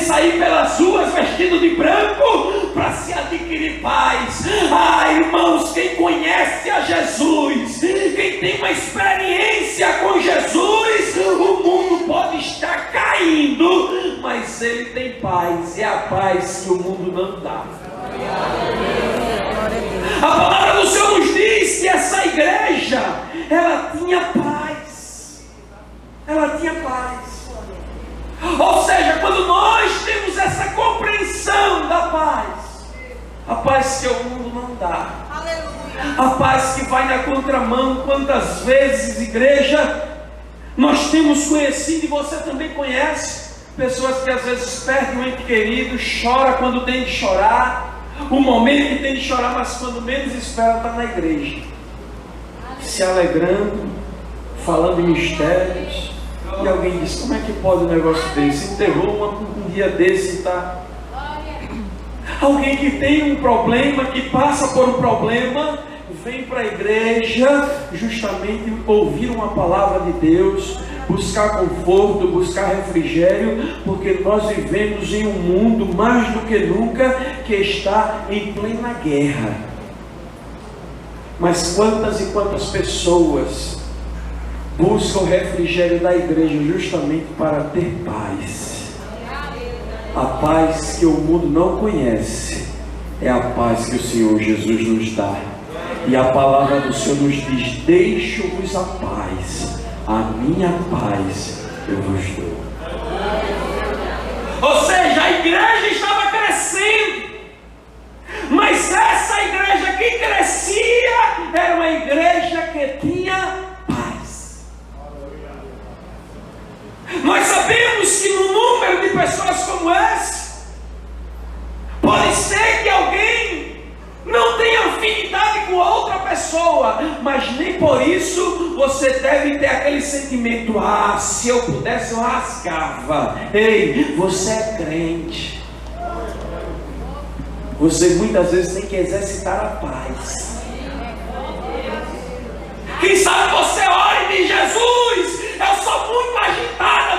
sair pelas ruas vestido de branco para se adquirir paz. Ah, irmãos, quem conhece a Jesus, quem tem uma experiência com Jesus, o mundo pode estar caindo, mas ele tem paz, é a paz que o mundo não dá. A palavra do Senhor nos diz que essa igreja, ela tinha paz. Ela tinha paz. Ou seja, quando nós temos essa compreensão da paz, a paz que o mundo não dá, a paz que vai na contramão, quantas vezes, igreja, nós temos conhecido, e você também conhece, pessoas que às vezes perdem um ente querido, chora quando tem de chorar, o momento que tem de chorar, mas quando menos espera está na igreja, se alegrando, falando em mistérios. E alguém diz: como é que pode um negócio desse? Enterrou um dia desse, tá? Alguém que tem um problema, que passa por um problema, vem para a igreja justamente ouvir uma palavra de Deus, buscar conforto, buscar refrigério, porque nós vivemos em um mundo mais do que nunca que está em plena guerra. Mas quantas e quantas pessoas buscam o refrigério da igreja justamente para ter paz. A paz que o mundo não conhece é a paz que o Senhor Jesus nos dá. E a palavra do Senhor nos diz: deixo-vos a paz, a minha paz eu vos dou. Ou seja, a igreja estava crescendo, mas essa igreja que crescia era uma igreja que tinha paz. Nós sabemos que no número de pessoas como essa, pode ser que alguém não tenha afinidade com outra pessoa, mas nem por isso você deve ter aquele sentimento: ah, se eu pudesse eu rasgava. Ei, você é crente, você muitas vezes tem que exercitar a paz. Quem sabe você ore e diz: Jesus, eu sou muito agitada,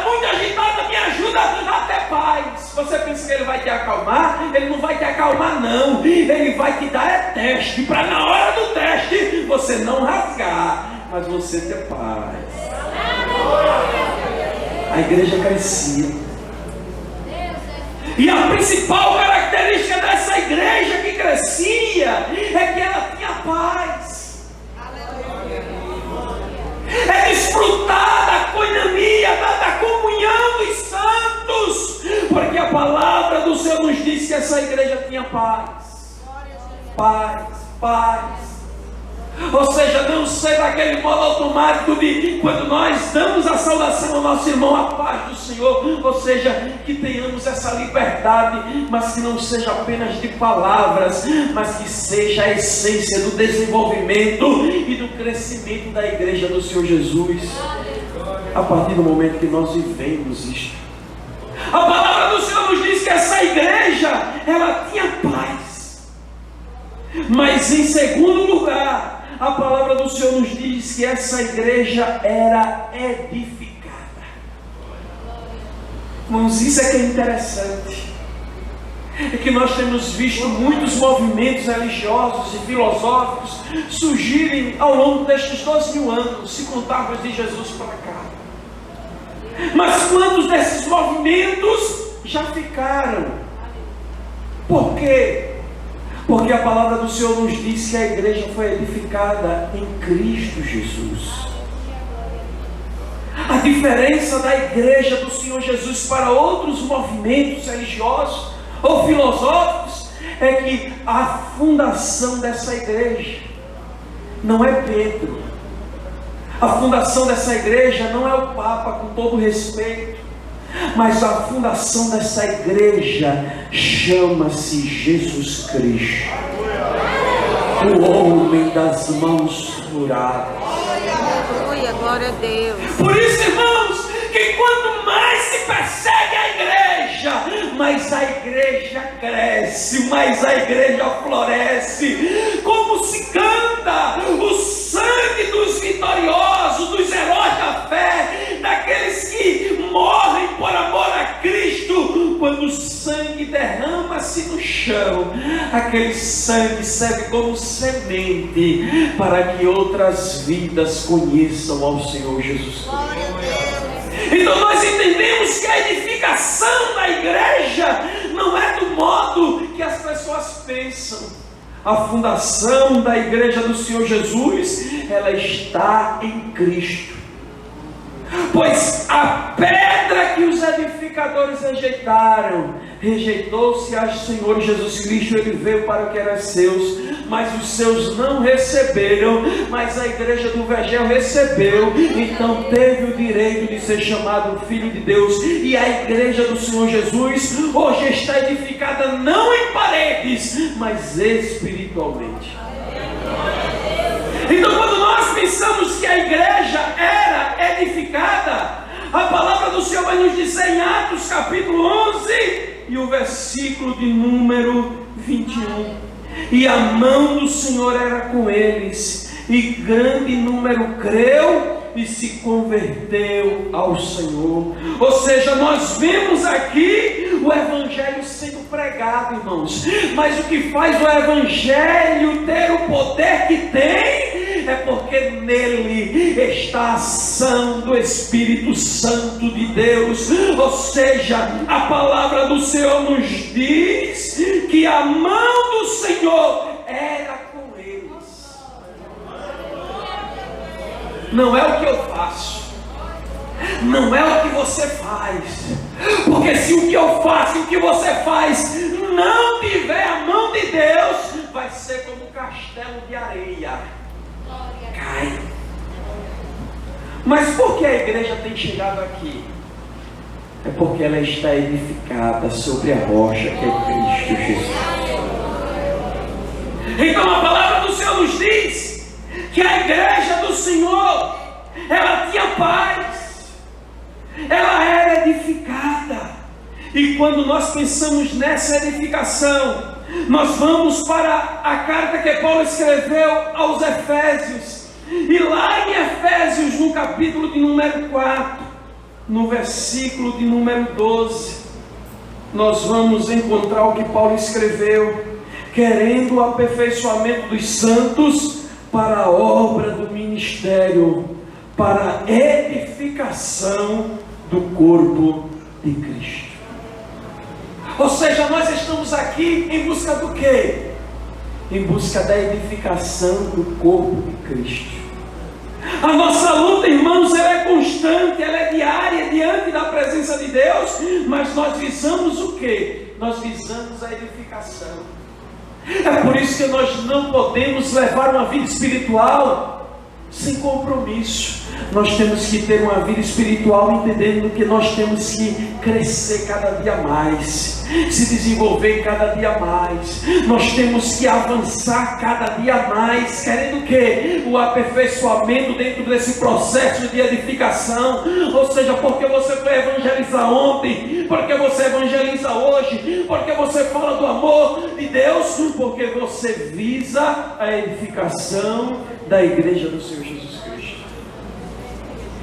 me ajuda a ter paz. Você pensa que ele vai te acalmar? Ele não vai te acalmar, não. Ele vai te dar teste, para na hora do teste você não rasgar, mas você ter paz. A igreja crescia, e a principal característica dessa igreja que crescia é que ela tinha paz. É desfrutar da coinonia, da comunhão dos santos, porque a palavra do Senhor nos diz que essa igreja tinha paz. Paz. Ou seja, não ser daquele modo automático de quando nós damos a saudação ao nosso irmão, a paz do Senhor. Ou seja, que tenhamos essa liberdade, mas que não seja apenas de palavras, mas que seja a essência do desenvolvimento e do crescimento da igreja do Senhor Jesus. A partir do momento que nós vivemos isto, a palavra do Senhor nos diz que essa igreja, ela tinha paz. Mas em segundo lugar, a palavra do Senhor nos diz que essa igreja era edificada. Irmãos, isso é que é interessante. É que nós temos visto muitos movimentos religiosos e filosóficos surgirem ao longo destes 2.000 anos, se contarmos de Jesus para cá. Mas quantos desses movimentos já ficaram? Por quê? Porque a palavra do Senhor nos diz que a igreja foi edificada em Cristo Jesus. A diferença da igreja do Senhor Jesus para outros movimentos religiosos ou filosóficos é que a fundação dessa igreja não é Pedro. A fundação dessa igreja não é o Papa, com todo respeito. Mas a fundação dessa igreja chama-se Jesus Cristo, o homem das mãos furadas. Aleluia, glória a Deus. Por isso, irmãos, que quanto mais se persegue a igreja, mais a igreja cresce, mais a igreja floresce. Como se canta o sangue dos vitoriosos, dos heróis da fé, daqueles que morrem por amor a Cristo. Quando quando o sangue derrama-se no chão, aquele sangue serve como semente para que outras vidas conheçam ao Senhor Jesus Cristo. Então nós entendemos que a edificação da igreja não é do modo que as pessoas pensam. A fundação da igreja do Senhor Jesus, ela está em Cristo. Pois a pedra que os edificadores rejeitaram, rejeitou-se ao Senhor Jesus Cristo. Ele veio para o que era seus, mas os seus não receberam, mas a igreja do Vergel recebeu, então teve o direito de ser chamado filho de Deus. E a igreja do Senhor Jesus hoje está edificada não em paredes, mas espiritualmente. Então, quando nós pensamos que a igreja era edificada, a palavra do Senhor vai nos dizer em Atos capítulo 11 e o versículo de número 21: e a mão do Senhor era com eles, e grande número creu e se converteu ao Senhor. Ou seja, nós vemos aqui o evangelho sendo pregado, irmãos, mas o que faz o evangelho ter o poder que tem é porque nele está a ação do Espírito Santo de Deus. Ou seja, a palavra do Senhor nos diz que a mão do Senhor era com eles. Não é o que eu faço, não é o que você faz, porque se o que eu faço e o que você faz não tiver a mão de Deus, vai ser como um castelo de areia, cai. Mas por que a igreja tem chegado aqui? É porque ela está edificada sobre a rocha que é Cristo Jesus. Então a palavra do Senhor nos diz que a igreja do Senhor, ela tinha paz, ela era edificada. E quando nós pensamos nessa edificação, nós vamos para a carta que Paulo escreveu aos Efésios. E lá em Efésios, no capítulo de número 4, no versículo de número 12, nós vamos encontrar o que Paulo escreveu: querendo o aperfeiçoamento dos santos para a obra do ministério, para a edificação do corpo de Cristo. Ou seja, nós estamos aqui em busca do quê? Em busca da edificação do corpo de Cristo. A nossa luta, irmãos, ela é constante, ela é diária diante da presença de Deus, mas nós visamos o quê? Nós visamos a edificação. É por isso que nós não podemos levar uma vida espiritual sem compromisso. Nós temos que ter uma vida espiritual entendendo que nós temos que crescer cada dia mais, se desenvolver cada dia mais. Nós temos que avançar cada dia mais, querendo que o aperfeiçoamento dentro desse processo de edificação. Ou seja, porque você foi evangelizar ontem, porque você evangeliza hoje, porque você fala do amor de Deus, porque você visa a edificação da igreja do Senhor Jesus Cristo.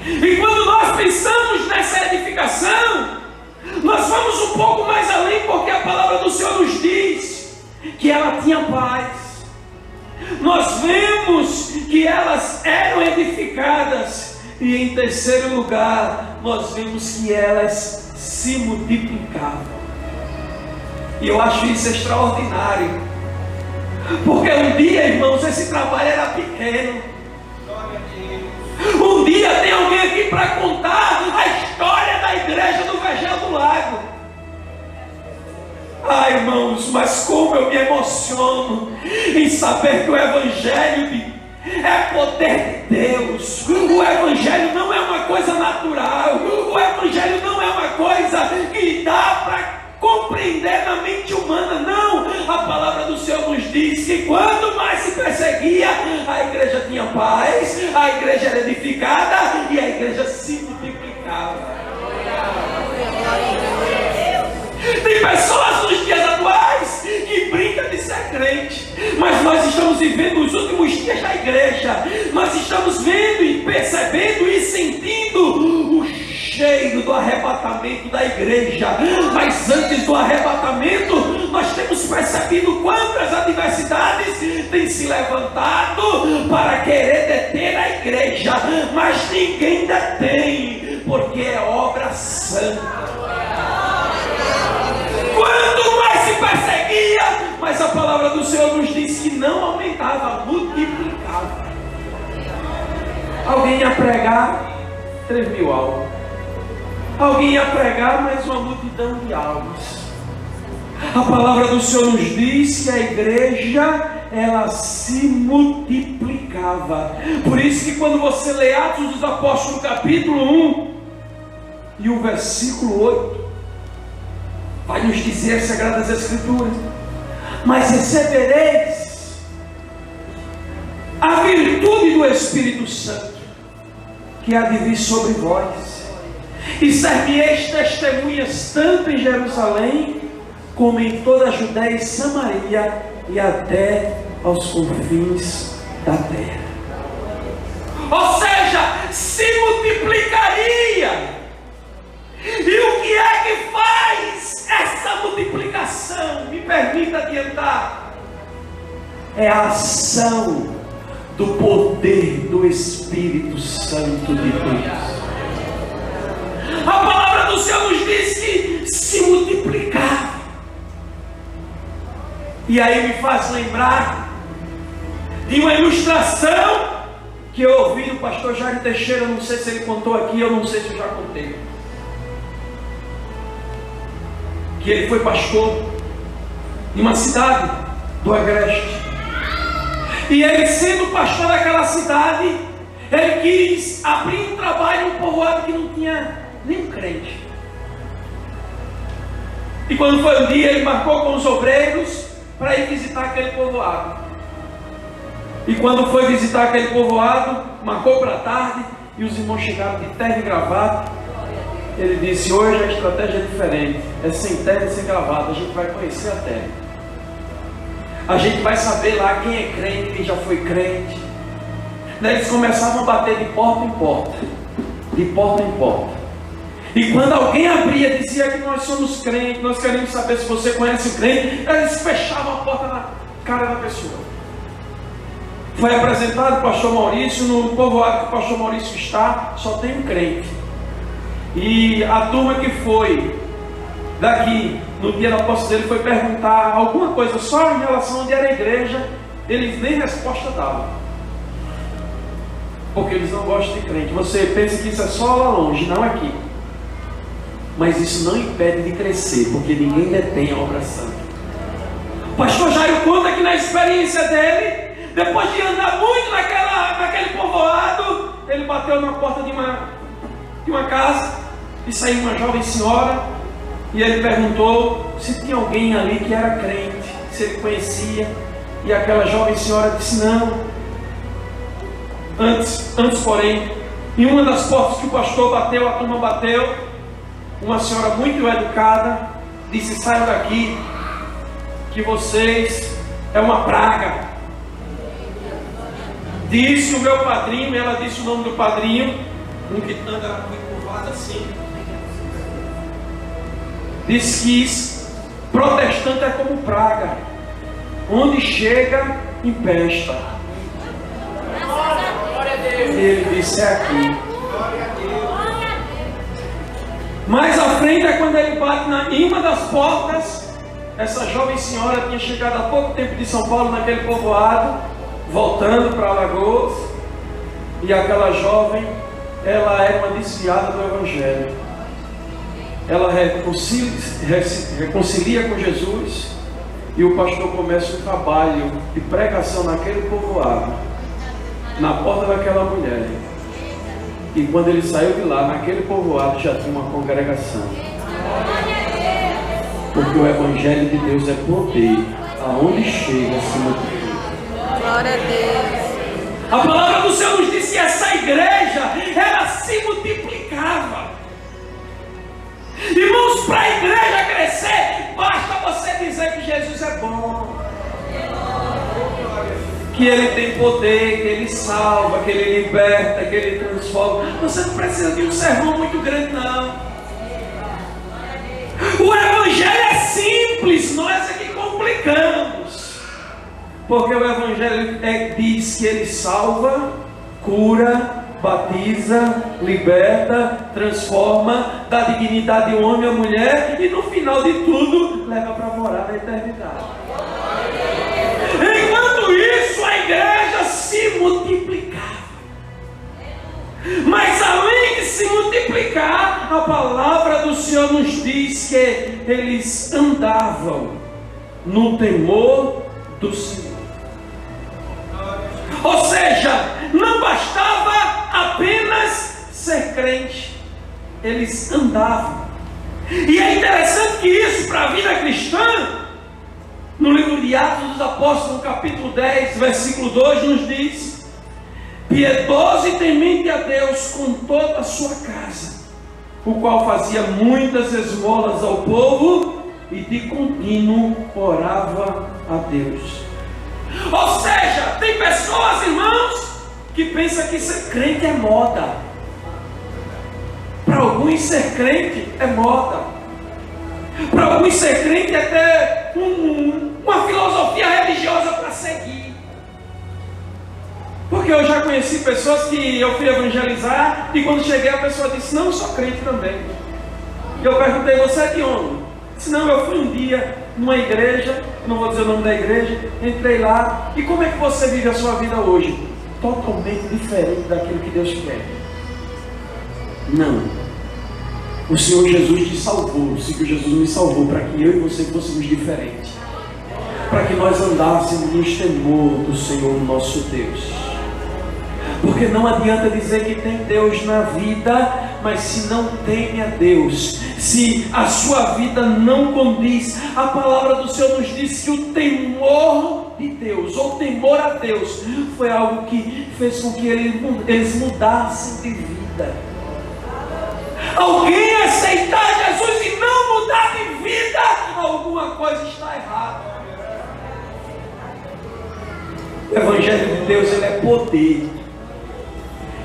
E quando nós pensamos nessa edificação, nós vamos um pouco mais além, porque a palavra do Senhor nos diz que ela tinha paz. Nós vemos que elas eram edificadas, e em terceiro lugar, nós vemos que elas se multiplicavam. E eu acho isso extraordinário, porque um dia, irmãos, esse trabalho era pequeno. Um dia tem alguém aqui para contar a história da igreja do Vergel do Lago. Ai, irmãos, mas como eu me emociono em saber que o evangelho é poder de Deus. O evangelho não é uma coisa natural, o evangelho não é uma coisa que dá para compreender na mente humana, não. A palavra do Senhor nos diz que quanto mais se perseguia, a igreja tinha paz, a igreja era edificada e a igreja se multiplicava. Tem pessoas nos dias atuais que brincam de ser crente, mas nós estamos vivendo os últimos dias da igreja. Nós estamos vendo e percebendo e sentindo o cheiro do arrebatamento da igreja. Mas antes do arrebatamento, nós temos percebido quantas adversidades têm se levantado para querer deter a igreja, mas ninguém detém, porque é obra santa. Quanto mais se perseguia, mas a palavra do Senhor nos diz que não aumentava, multiplicava. Alguém ia pregar, 3.000 almas. Alguém ia pregar, mais uma multidão de almas. A palavra do Senhor nos diz que a igreja, ela se multiplicava. Por isso que quando você lê Atos dos Apóstolos, capítulo 1 e o versículo 8, vai nos dizer as Sagradas Escrituras: mas recebereis a virtude do Espírito Santo, que há de vir sobre vós, e ser-me-eis testemunhas tanto em Jerusalém, como em toda a Judéia e Samaria, e até aos confins da terra. Ou seja, se multiplicaria. E o que é que faz essa multiplicação? Me permita adiantar. É a ação do poder do Espírito Santo de Deus. A palavra do Senhor nos diz que se multiplicar. E aí me faz lembrar de uma ilustração que eu ouvi do pastor Jair Teixeira. Não sei se ele contou aqui, eu não sei se eu já contei. Que ele foi pastor em uma cidade do Agreste. E ele, sendo pastor daquela cidade, ele quis abrir um trabalho em um povoado que não tinha nenhum crente. E quando foi um dia, ele marcou com os obreiros para ir visitar aquele povoado. E quando foi visitar aquele povoado, marcou para tarde, e os irmãos chegaram de terno e gravata. Ele disse: hoje a estratégia é diferente, é sem terno e sem gravata, a gente vai conhecer a terra. A gente vai saber lá quem é crente, quem já foi crente. Daí eles começavam a bater de porta em porta, de porta em porta. E quando alguém abria, dizia que nós somos crentes, nós queremos saber se você conhece o crente, eles fechavam a porta na cara da pessoa. Foi apresentado o pastor Maurício, no povoado que o pastor Maurício está, só tem um crente. E a turma que foi daqui, no dia da posse dele, foi perguntar alguma coisa só em relação a onde era a igreja, eles nem resposta davam. Porque eles não gostam de crente. Você pensa que isso é só lá longe, não aqui. Mas isso não impede de crescer, porque ninguém detém a obra santa. O pastor Jairo conta que na experiência dele, depois de andar muito naquele povoado, ele bateu na porta de uma casa, e saiu uma jovem senhora, e ele perguntou se tinha alguém ali que era crente, se ele conhecia, e aquela jovem senhora disse não. Antes porém, em uma das portas que o pastor bateu, a turma bateu, uma senhora muito educada disse: saiam daqui, que vocês é uma praga. Disse o meu padrinho, e ela disse o nome do padrinho, um que anda muito curvado assim. Diz que protestante é como praga, onde chega, empesta. E ele disse: é aqui. Mais à frente é quando ele bate em uma das portas. Essa jovem senhora tinha chegado há pouco tempo de São Paulo, naquele povoado, voltando para Alagoas. E aquela jovem, ela é uma desviada do Evangelho. Ela reconcilia com Jesus, e o pastor começa um trabalho de pregação naquele povoado, na porta daquela mulher. E quando ele saiu de lá, naquele povoado já tinha uma congregação. Porque o Evangelho de Deus é poder, aonde chega se multiplica. Glória a Deus. A palavra do Senhor nos disse que essa igreja, ela se multiplicava. Irmãos, para a igreja crescer, basta você dizer que Jesus é bom, que Ele tem poder, que Ele salva, que Ele liberta, que Ele transforma. Você não precisa de um sermão muito grande, não. simples, nós é que complicamos. Porque o Evangelho diz que ele salva, cura, batiza, liberta, transforma, dá dignidade ao homem e à mulher e no final de tudo leva para morar na eternidade. Enquanto isso, a igreja se multiplicava. Mas além de se multiplicar, a palavra do Senhor nos diz que eles andavam no temor do Senhor. Ou seja, não bastava apenas ser crente, eles andavam. E é interessante que isso para a vida cristã, no livro de Atos dos Apóstolos, no capítulo 10, versículo 2, nos diz: piedoso e temente a Deus com toda a sua casa, o qual fazia muitas esmolas ao povo e de contínuo orava a Deus. Ou seja, tem pessoas, irmãos, que pensam que ser crente é moda. Para alguns ser crente é moda. Para alguns ser crente é ter uma filosofia religiosa para seguir. Porque eu já conheci pessoas que eu fui evangelizar e quando cheguei a pessoa disse: não, eu sou crente também. E eu perguntei: você é de onde? Disse: não, eu fui um dia numa igreja, não vou dizer o nome da igreja, entrei lá. E como é que você vive a sua vida hoje? Totalmente diferente daquilo que Deus quer. Não. O Senhor Jesus te salvou. O Senhor Jesus me salvou para que eu e você fôssemos diferentes, para que nós andássemos no temor do Senhor nosso Deus. Porque não adianta dizer que tem Deus na vida, mas se não teme a Deus, se a sua vida não condiz, a palavra do Senhor nos diz que o temor de Deus, ou temor a Deus, foi algo que fez com que eles mudassem de vida. Alguém aceitar Jesus e não mudar de vida, alguma coisa está errada. O Evangelho de Deus, ele é poder.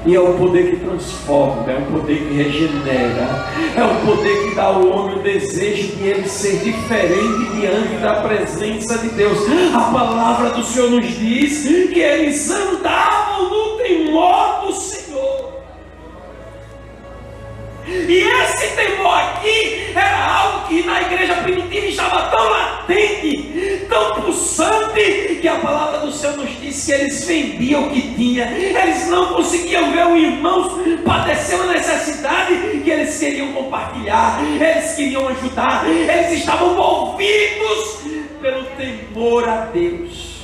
E é um poder que transforma, é um poder que regenera, é um poder que dá ao homem o desejo de ele ser diferente diante da presença de Deus. A palavra do Senhor nos diz que eles andavam no temor do Senhor. E esse temor aqui era algo que na igreja primitiva estava tão latente, tão pulsante, que a palavra do Senhor nos diz que eles vendiam o que tinha. Eles não conseguiam ver o irmão padecer uma necessidade que eles queriam compartilhar, eles queriam ajudar, eles estavam movidos pelo temor a Deus.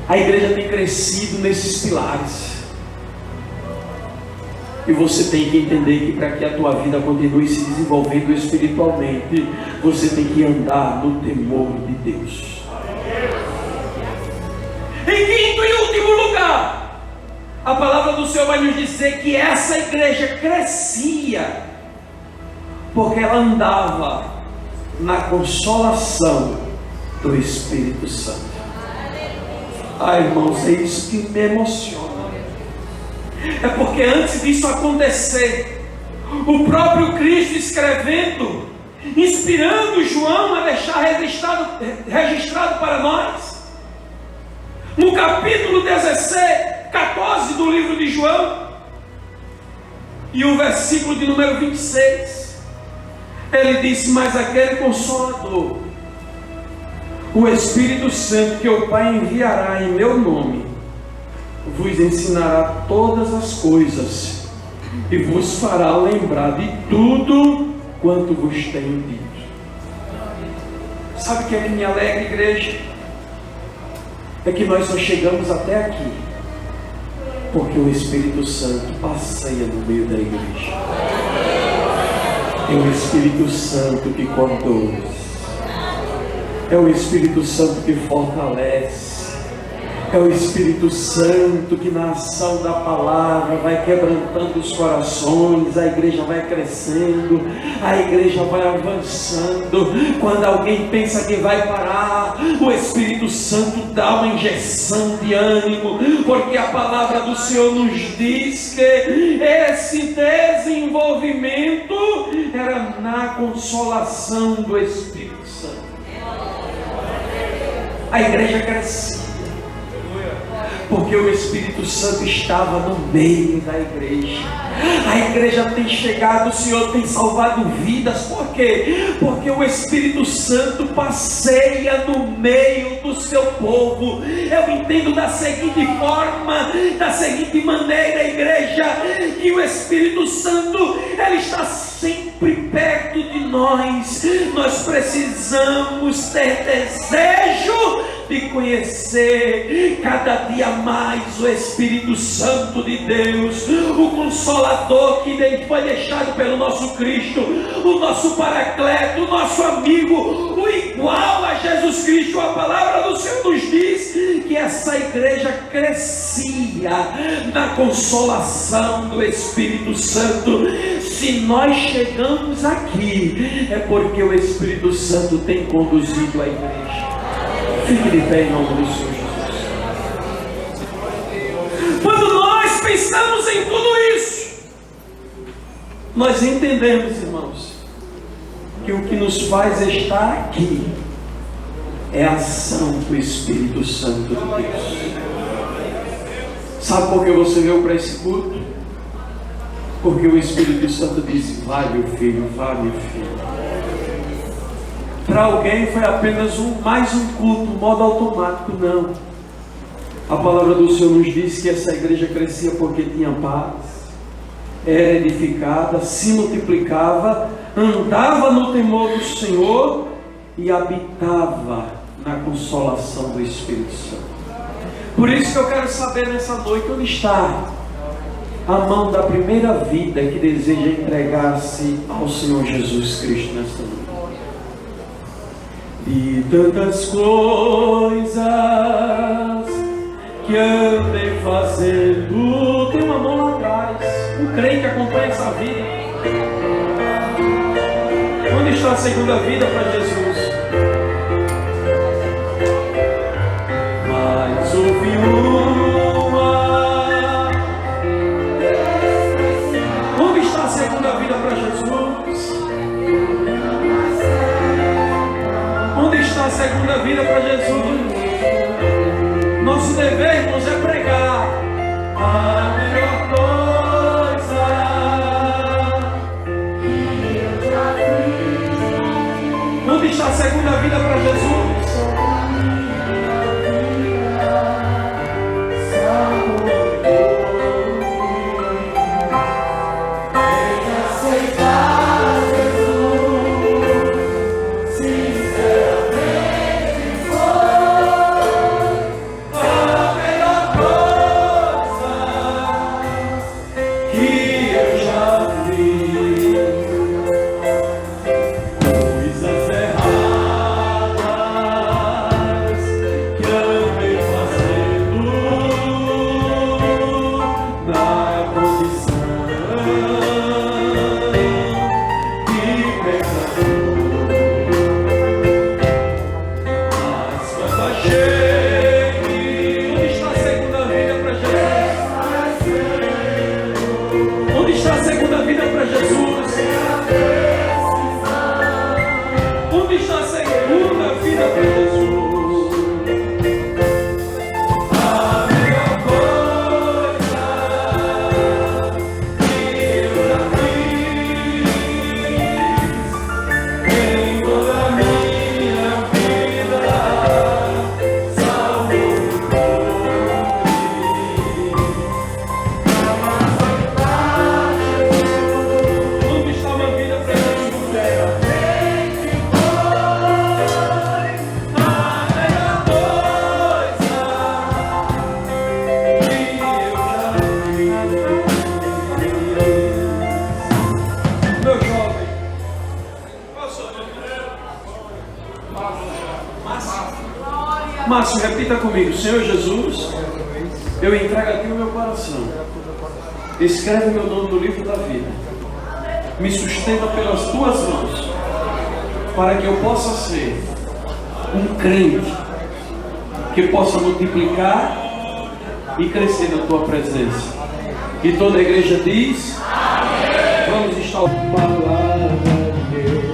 A igreja tem crescido nesses pilares. E você tem que entender que para que a tua vida continue se desenvolvendo espiritualmente, você tem que andar no temor de Deus. Em quinto e último lugar, a palavra do Senhor vai nos dizer que essa igreja crescia porque ela andava na consolação do Espírito Santo. Ah, irmãos, é isso que me emociona. É porque antes disso acontecer, o próprio Cristo escrevendo, inspirando João a deixar registrado para nós, no capítulo 14 do livro de João, e o versículo de número 26, ele disse: mas aquele Consolador, o Espírito Santo, que o Pai enviará em meu nome, vos ensinará todas as coisas e vos fará lembrar de tudo quanto vos tenho dito. Sabe o que é que me alegra, igreja? É que nós só chegamos até aqui porque o Espírito Santo passeia no meio da igreja. É o Espírito Santo que conduz, é o Espírito Santo que fortalece, É o Espírito Santo que na ação da palavra vai quebrantando os corações, a igreja vai crescendo, a igreja vai avançando. Quando alguém pensa que vai parar, o Espírito Santo dá uma injeção de ânimo, porque a palavra do Senhor nos diz que esse desenvolvimento era na consolação do Espírito Santo. A igreja crescia porque o Espírito Santo estava no meio da igreja. A igreja tem chegado, o Senhor tem salvado vidas. Por quê? Porque o Espírito Santo passeia no meio do seu povo. Eu entendo da seguinte forma, da seguinte maneira, igreja, que o Espírito Santo, ele está sempre perto de nós. Nós precisamos ter desejo de conhecer cada dia mais o Espírito Santo de Deus, o Consolador que foi deixado pelo nosso Cristo, o nosso Paracleto, o nosso amigo, o igual a Jesus Cristo. A palavra do Senhor nos diz que essa igreja crescia na consolação do Espírito Santo. Se nós chegamos aqui, é porque o Espírito Santo tem conduzido a igreja. Fique de pé em nome do Senhor Jesus. Quando nós pensamos em tudo isso, nós entendemos, irmãos, que o que nos faz estar aqui é a ação do Espírito Santo de Deus. Sabe por que você veio para esse culto? Porque o Espírito Santo disse: vai, meu filho, vá, meu filho. Para alguém foi apenas mais um culto, modo automático. Não. A palavra do Senhor nos diz que essa igreja crescia porque tinha paz, era edificada, se multiplicava, andava no temor do Senhor e habitava na consolação do Espírito Santo. Por isso que eu quero saber nessa noite onde está a mão da primeira vida que deseja entregar-se ao Senhor Jesus Cristo nesta noite. E tantas coisas que andei fazendo. Tem uma mão lá atrás, um crente acompanha essa vida. Onde está a segunda vida para Jesus? Mas houve uma. Onde está a segunda vida para Jesus? Onde está a segunda vida para Jesus? Nosso dever, irmãos, é pregar a melhor coisa que eu já fiz. Onde está a segunda vida para Jesus? Coisas erradas Márcio, repita comigo. Senhor Jesus, eu entrego a Ti o meu coração. Escreve meu nome no livro da vida. Me sustenta pelas Tuas mãos, para que eu possa ser um crente que possa multiplicar e crescer na Tua presença. E toda a igreja diz: amém. Vamos estar palavra de Deus.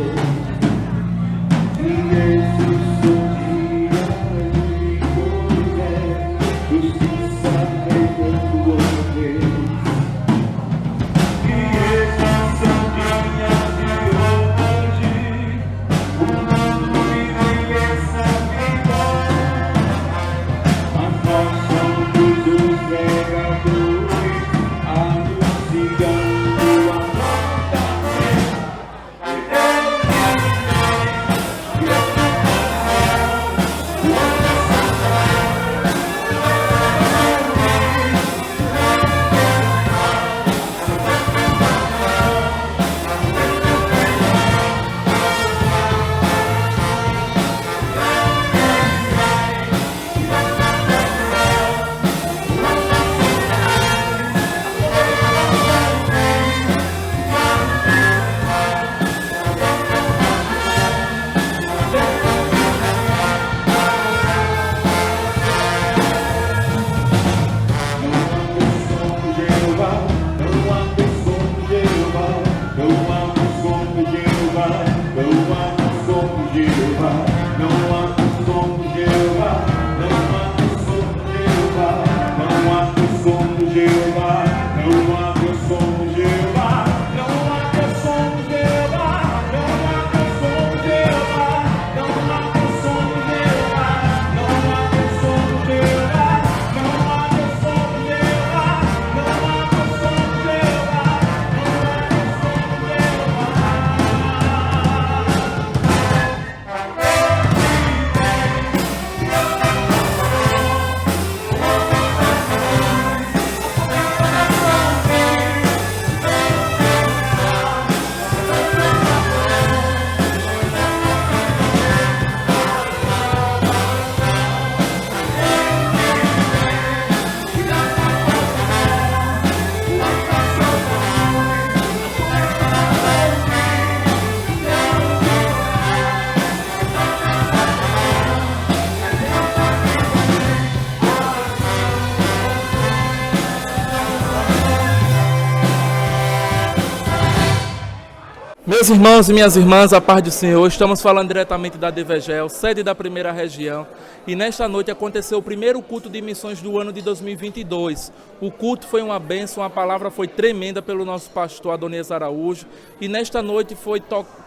Meus irmãos e minhas irmãs, a paz do Senhor, estamos falando diretamente da Devegel, sede da primeira região, e nesta noite aconteceu o primeiro culto de missões do ano de 2022. O culto foi uma bênção, a palavra foi tremenda pelo nosso pastor Adonias Araújo, e nesta noite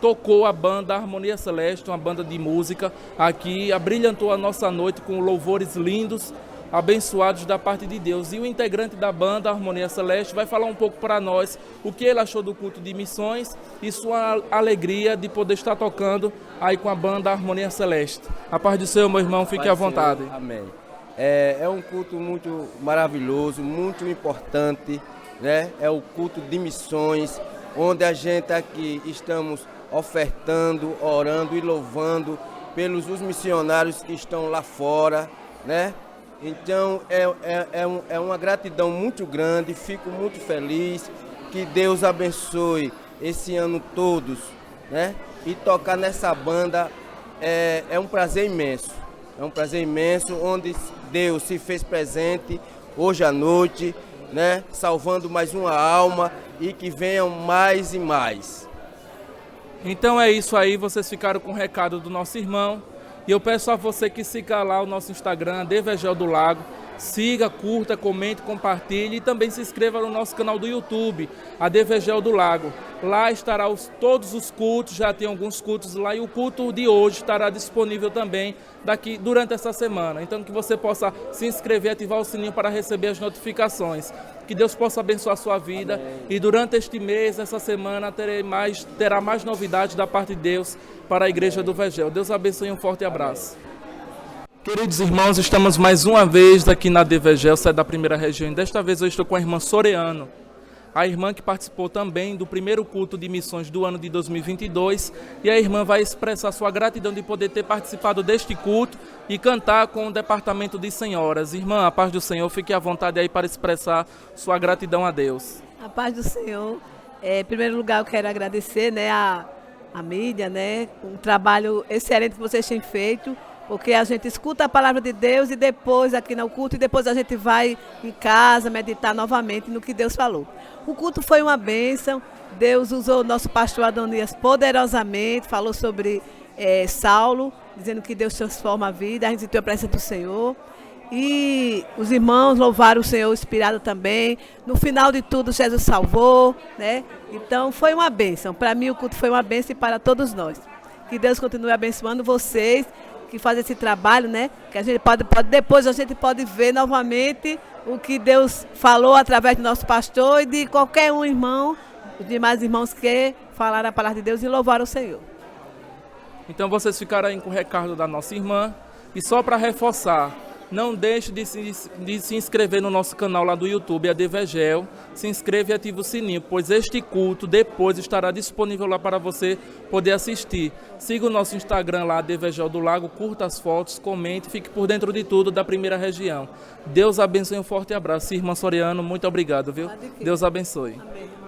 tocou a banda Harmonia Celeste, uma banda de música aqui, abrilhantou a nossa noite com louvores lindos, abençoados da parte de Deus. E o integrante da banda Harmonia Celeste vai falar um pouco para nós o que ele achou do culto de missões e sua alegria de poder estar tocando aí com a banda Harmonia Celeste. A paz do Senhor, meu irmão, fique à vontade. Senhor, amém. É um culto muito maravilhoso, muito importante, né? É o culto de missões, onde a gente aqui estamos ofertando, orando e louvando pelos os missionários que estão lá fora, né? Então é uma gratidão muito grande, fico muito feliz, que Deus abençoe esse ano todos, né? E tocar nessa banda é um prazer imenso, onde Deus se fez presente hoje à noite, né? Salvando mais uma alma e que venham mais e mais. Então é isso aí, vocês ficaram com o recado do nosso irmão. E eu peço a você que siga lá o nosso Instagram, Devegel do Lago. Siga, curta, comente, compartilhe e também se inscreva no nosso canal do YouTube, a Devegel do Lago. Lá estará todos os cultos, já tem alguns cultos lá e o culto de hoje estará disponível também durante essa semana. Então que você possa se inscrever e ativar o sininho para receber as notificações. Que Deus possa abençoar a sua vida. Amém. E durante este mês, essa semana, terá mais novidades da parte de Deus para a Igreja do Vegel. Deus abençoe e um forte abraço. Queridos irmãos, estamos mais uma vez aqui na Devegel, sede da primeira região. Desta vez eu estou com a irmã Soreano. a irmã que participou também do primeiro culto de missões do ano de 2022, e a irmã vai expressar sua gratidão de poder ter participado deste culto e cantar com o departamento de senhoras. Irmã, a paz do Senhor, fique à vontade aí para expressar sua gratidão a Deus. A paz do Senhor. Em primeiro lugar, eu quero agradecer, né, a mídia, né, um trabalho excelente que vocês têm feito, porque a gente escuta a palavra de Deus e depois aqui no culto, e depois a gente vai em casa meditar novamente no que Deus falou. O culto foi uma bênção, Deus usou o nosso pastor Adonias poderosamente, falou sobre Saulo, dizendo que Deus transforma a vida, a gente sentiu a presença do Senhor. E os irmãos louvaram o Senhor inspirado também. No final de tudo, Jesus salvou, né? Então foi uma bênção. Para mim o culto foi uma bênção e para todos nós. Que Deus continue abençoando vocês que fazem esse trabalho, né? Que a gente depois a gente pode ver novamente o que Deus falou através do nosso pastor e de qualquer um irmão, os demais irmãos que falaram a palavra de Deus e louvaram o Senhor. Então vocês ficaram aí com o recado da nossa irmã. E só para reforçar, não deixe de se inscrever no nosso canal lá do YouTube, a Devegel. Se inscreva e ative o sininho, pois este culto depois estará disponível lá para você poder assistir. Siga o nosso Instagram lá, Devegel do Lago, curta as fotos, comente, fique por dentro de tudo da primeira região. Deus abençoe, um forte abraço. Irmã Soriano, muito obrigado, viu? Deus abençoe. Amém.